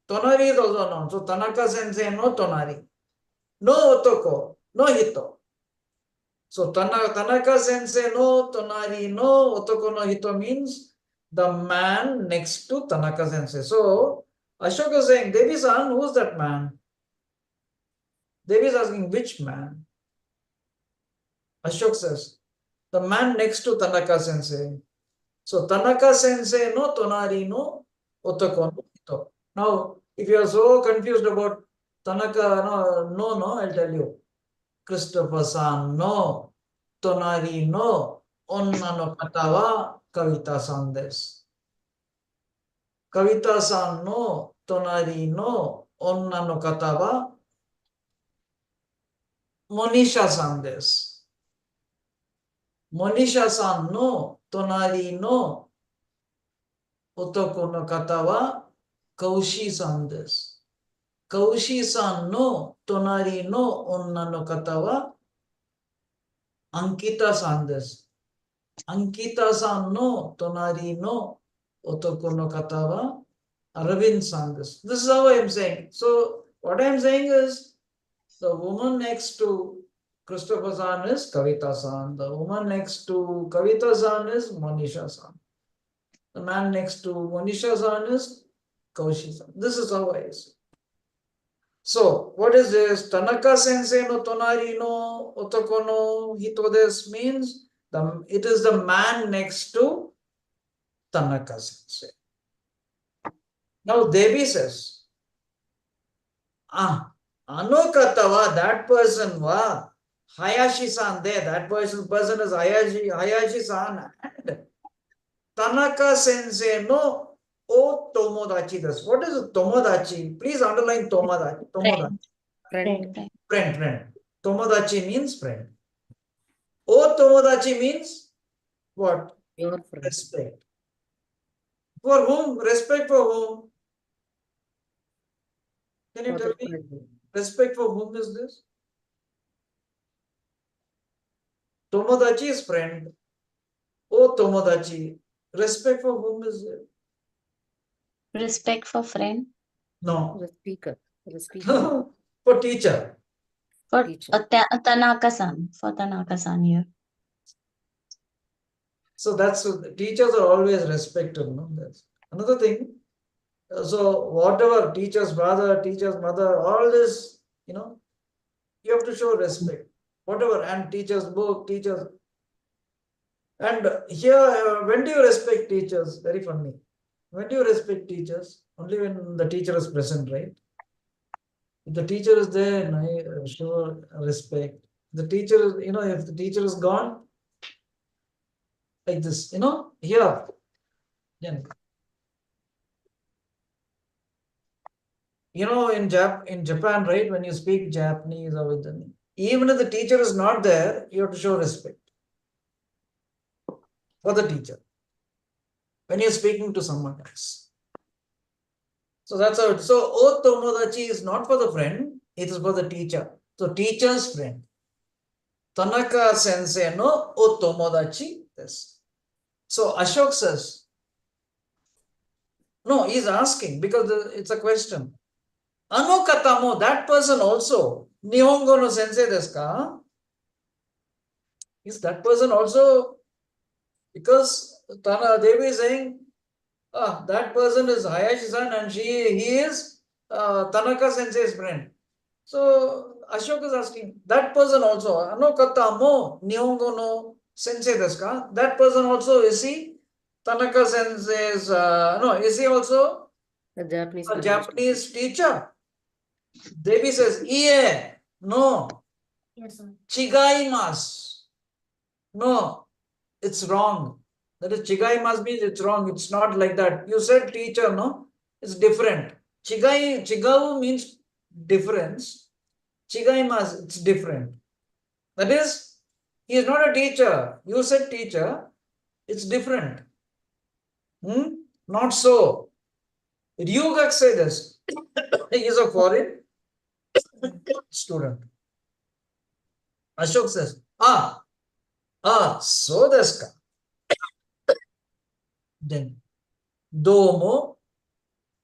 Tonari is also known. So Tanaka sensei no tonari. No otoko, no hito. So Tanaka sensei no tonari no otoko no hito means the man next to Tanaka sensei. So Ashok is saying, Devi-san, who's that man? Devi is asking, which man? Ashok says, the man next to Tanaka sensei. So Tanaka sensei no tonari no otoko no hito. Now, if you are so confused about Tanaka, no, I'll tell you. Christopher-san no tonari no onna no kata wa Kavita-san desu. Kavita-san no tonari no onna no kata wa Monisha-san desu. Monisha-san no tonari no otoko no kata wa Kaushi-san desu. Kaushi-san no tonari no onna no kata wa Ankita-san desu. Ankita-san no tonari no otoko no kata wa Aravind-san desu. This is how I am saying. So what I am saying is the woman next to Christopher-san is Kavita-san. The woman next to Kavita-san is Monisha-san. The man next to Monisha-san is Kaushi-san. This is how I say. So, what is this? Tanaka sensei no tonari no otoko no hito desu means it is the man next to Tanaka sensei. Now, Devi says, Anokata wa, that person wa, Hayashi-san there, that person is Hayashi-san, and Tanaka sensei no O tomodachi desu. What is tomodachi? Please underline tomodachi. Tomodachi. Friend. Tomodachi means friend. O tomodachi means what? Your friend. Respect. For whom? Respect for whom? Can you tell me? Respect for whom is this? Tomodachi is friend. O tomodachi. Respect for whom is it? Respect for friend. No. The speaker. For teacher. For Teacher. Tanaka-san. For Tanaka-san here. So that's teachers are always respected. No? That's another thing. So whatever teacher's brother, teacher's mother, all this, you have to show respect. Whatever, and teacher's book, teachers. And here, when do you respect teachers? Very funny. When do you respect teachers? Only when the teacher is present, right? If the teacher is there, I show respect. The teacher, if the teacher is gone, like this, here. Yeah. In Japan, right, when you speak Japanese or with them, even if the teacher is not there, you have to show respect for the teacher when you're speaking to someone else. So that's how. So O tomodachi is not for the friend, It is for the teacher. So teacher's friend. Tanaka sensei no o tomodachi desu. So Ashok says, no, he's asking because it's a question. Ano katamo, that person also, Nihongo no sensei desu ka? Is that person also, because Tana Devi is saying, that person is Hayashi-san and he is Tanaka sensei's friend. So Ashok is asking, that person also, ano katamo, Nihongo no sensei desu ka? That person also, is he Tanaka sensei's, no, is he also A Japanese a teacher. Japanese teacher? Devi says, Ie, no, Yes, sir. chigaimasu. No, it's wrong. That is, chigaimasu means it's wrong. It's not like that. You said teacher, no? It's different. Chigau means difference. Chigaimasu, it's different. That is, he is not a teacher. You said teacher. It's different. Not so. Ryugak said this. He is a foreign student. Ashok says, so desu ka. Then, domo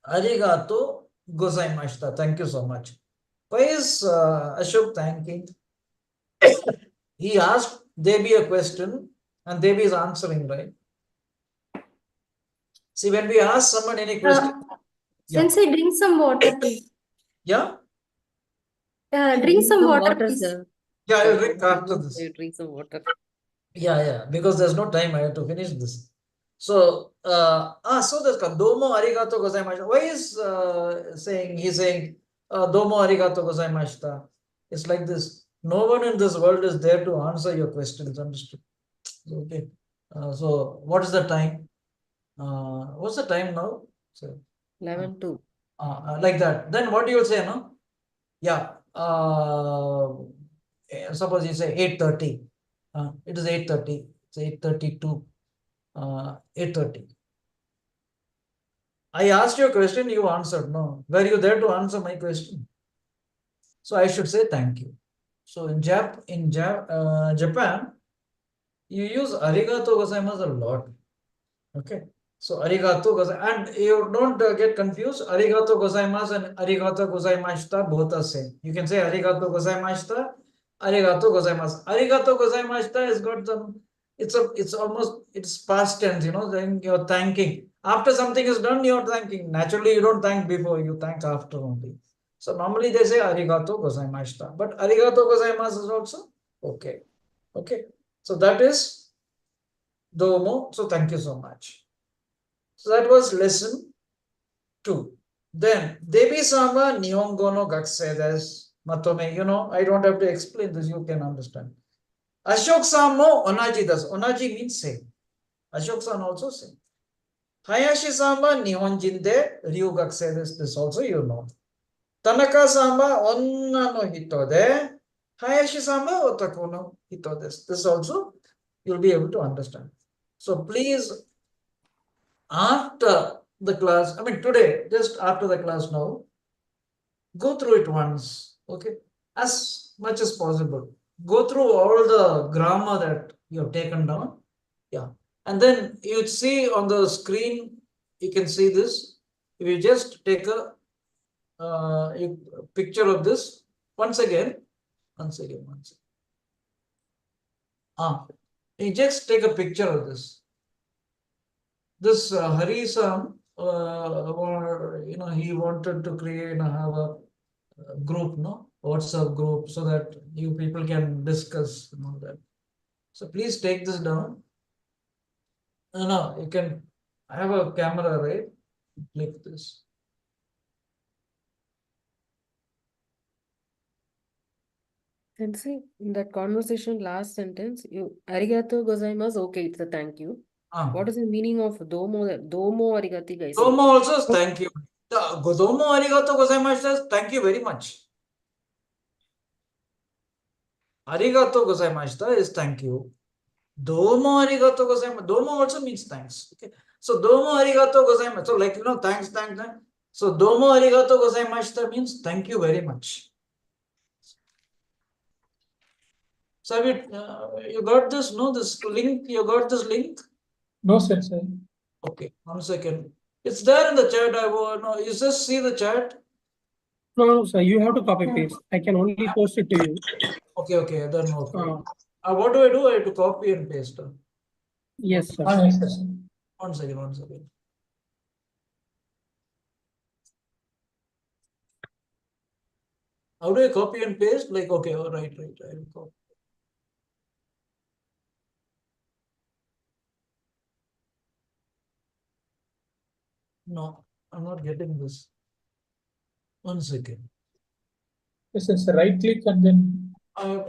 arigato gozaimashita. Thank you so much. Why is Ashok thanking? He asked Devi a question and Devi is answering, right? See, when we ask someone any question, Sensei, drink some water, please. yeah? Drink some water, please. sir. Yeah, I will drink after this. You drink some water. Yeah, because there's no time, I have to finish this. So, so there's domo arigato gozaimashita. Why is he's saying domo arigato gozaimashita? It's like this. No one in this world is there to answer your questions, understood? Okay. So, what is the time? What's the time now? So, 11:02. like that. Then what you will say, no? Yeah. Suppose you say 8:30. It is 8:30. It's 8:32. 8:30. I asked you a question, you answered. No. Were you there to answer my question? So I should say thank you. So in Japan, you use arigato gozaimasu a lot. Okay. So arigato gozaimasu, and you don't get confused. Arigato gozaimasu and arigato gozaimashita both are same. You can say arigato gozaimashita, arigato gozaimasu. Arigato gozaimashita has got some. It's past tense. You know, then you're thanking after something is done. You're thanking. Naturally, you don't thank before. You thank after only. So normally they say arigato gozaimashita, but arigato gozaimasu is also okay. Okay. So that is domo. So thank you so much. So that was lesson 2. Then Debi-sama Nihongo no gakusei desu. Matome, you know, I don't have to explain this, you can understand. Ashok-san mo onaji desu. Onaji means same. Ashok-san also same. Hayashi-san wa Nihonjin de Ryu gakusei desu. This also you know. Tanaka-san wa onna no hito de Hayashi-san wa otaku no hito desu. This also you'll be able to understand. So please, after the class, I mean today, just after the class now, go through it once, okay? As much as possible. Go through all the grammar that you have taken down. Yeah. And then you see on the screen, you can see this. If you just take a picture of this, once again. You just take a picture of this. This Hari-san, he wanted to create have a group, no? WhatsApp group, so that you people can discuss and all that. So please take this down. No, you can have a camera, right? Click this. And see, in that conversation, last sentence, you arigato gozaimasu, okay, it's a thank you. What is the meaning of domo? Domo arigati, guys. Domo also is thank you. Domo arigato gozaimasu, thank you very much. Arigato gozaimashita is thank you. Domo arigato gozaimasu. Domo also means thanks. Okay. So domo arigato gozaimasu. So like thanks. So domo arigato gozaimashita means thank you very much. So you got this? No, this link. You got this link? No, Sensei. Okay, 1 second. It's there in the chat. No, you just see the chat. No, sir, you have to copy paste. I can only post it to you. Okay, then okay. What do I do? I have to copy and paste. Yes, sir. Yes, sir. 1 second, 1 second. How do I copy and paste? Like, okay, all right, I will copy. No, I'm not getting this. 1 second. Yes, it's right click and then I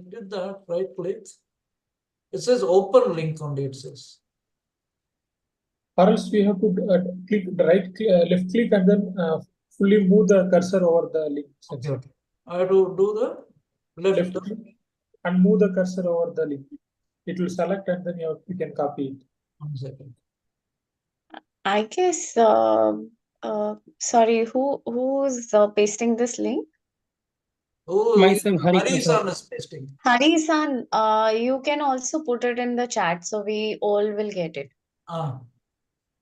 did that, right click. It says open link only, it says. or else we have to click left click and then fully move the cursor over the link. Okay. I have to do the left click and move the cursor over the link. It will select and then you can copy it. 1 second. I guess, sorry, who's pasting this link? Oh, Myself, Hari Hari-san Prasad. is pasting. Hari-san, you can also put it in the chat so we all will get it.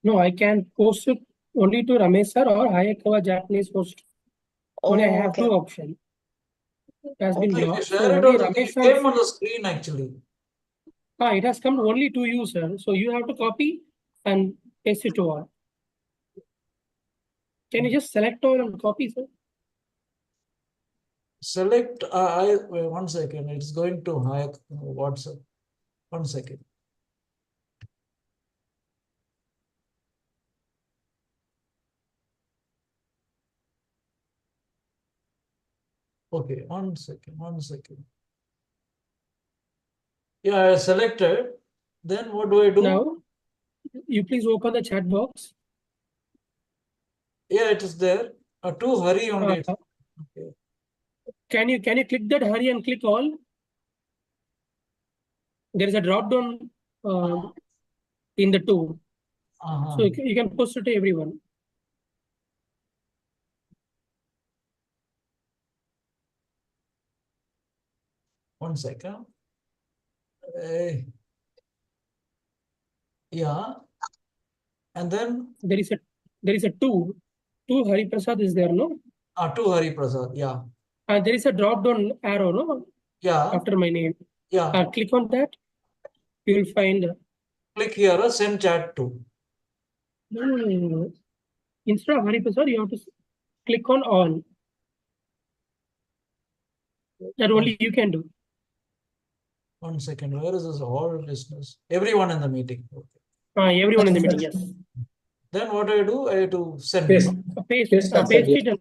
No, I can post it only to Ramesh sir or Hayakawa Japanese post. Only I have two options. It has been Okay, blocked. So share it only on Ramesh it sir. came on the screen actually. It has come only to you, sir. So you have to copy and paste it to all. Can you just select all and copy, sir? Select, wait 1 second, it's going to WhatsApp. 1 second. Okay, 1 second, 1 second. Yeah, I selected. Then what do I do? Now, you please open the chat box. Yeah, it is there. To Hari only. Okay. Can you click that Hari and click all? There is a drop down in the tool. So you can post it to everyone. One second. Yeah. And then there is a two Hari Prasad is there, no? To Hari Prasad, yeah. There is a drop down arrow, no? Yeah. After my name. Yeah. Click on that. You will find. Click here, send chat to. No. Instead of Hari Prasad, you have to click on all. That only you can do. 1 second. Where is this all listeners? Everyone in the meeting. Okay. Everyone in the meeting, yes. Then what do? I have to send Paste. it. Paste it and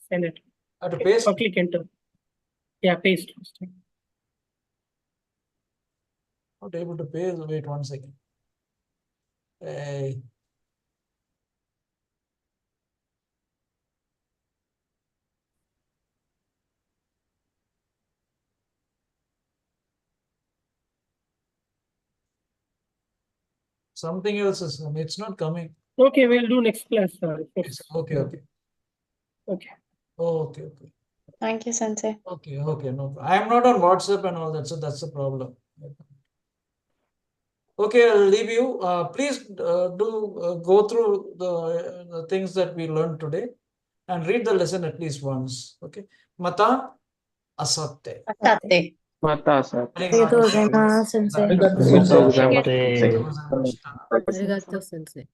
send it. I have to paste. Or click enter. Yeah, paste. Not able to paste. Wait 1 second. Something else is, it's not coming. Okay, we'll do next class. Okay. Okay. Thank you, Sensei. Okay. No, I am not on WhatsApp and all that, so that's the problem. Okay, I'll leave you. Please go through the things that we learned today and read the lesson at least once. Okay. Mata asatte. Asatte. Mata asatte. Arigatou gozaimasu, sensei. Arigato, sensei.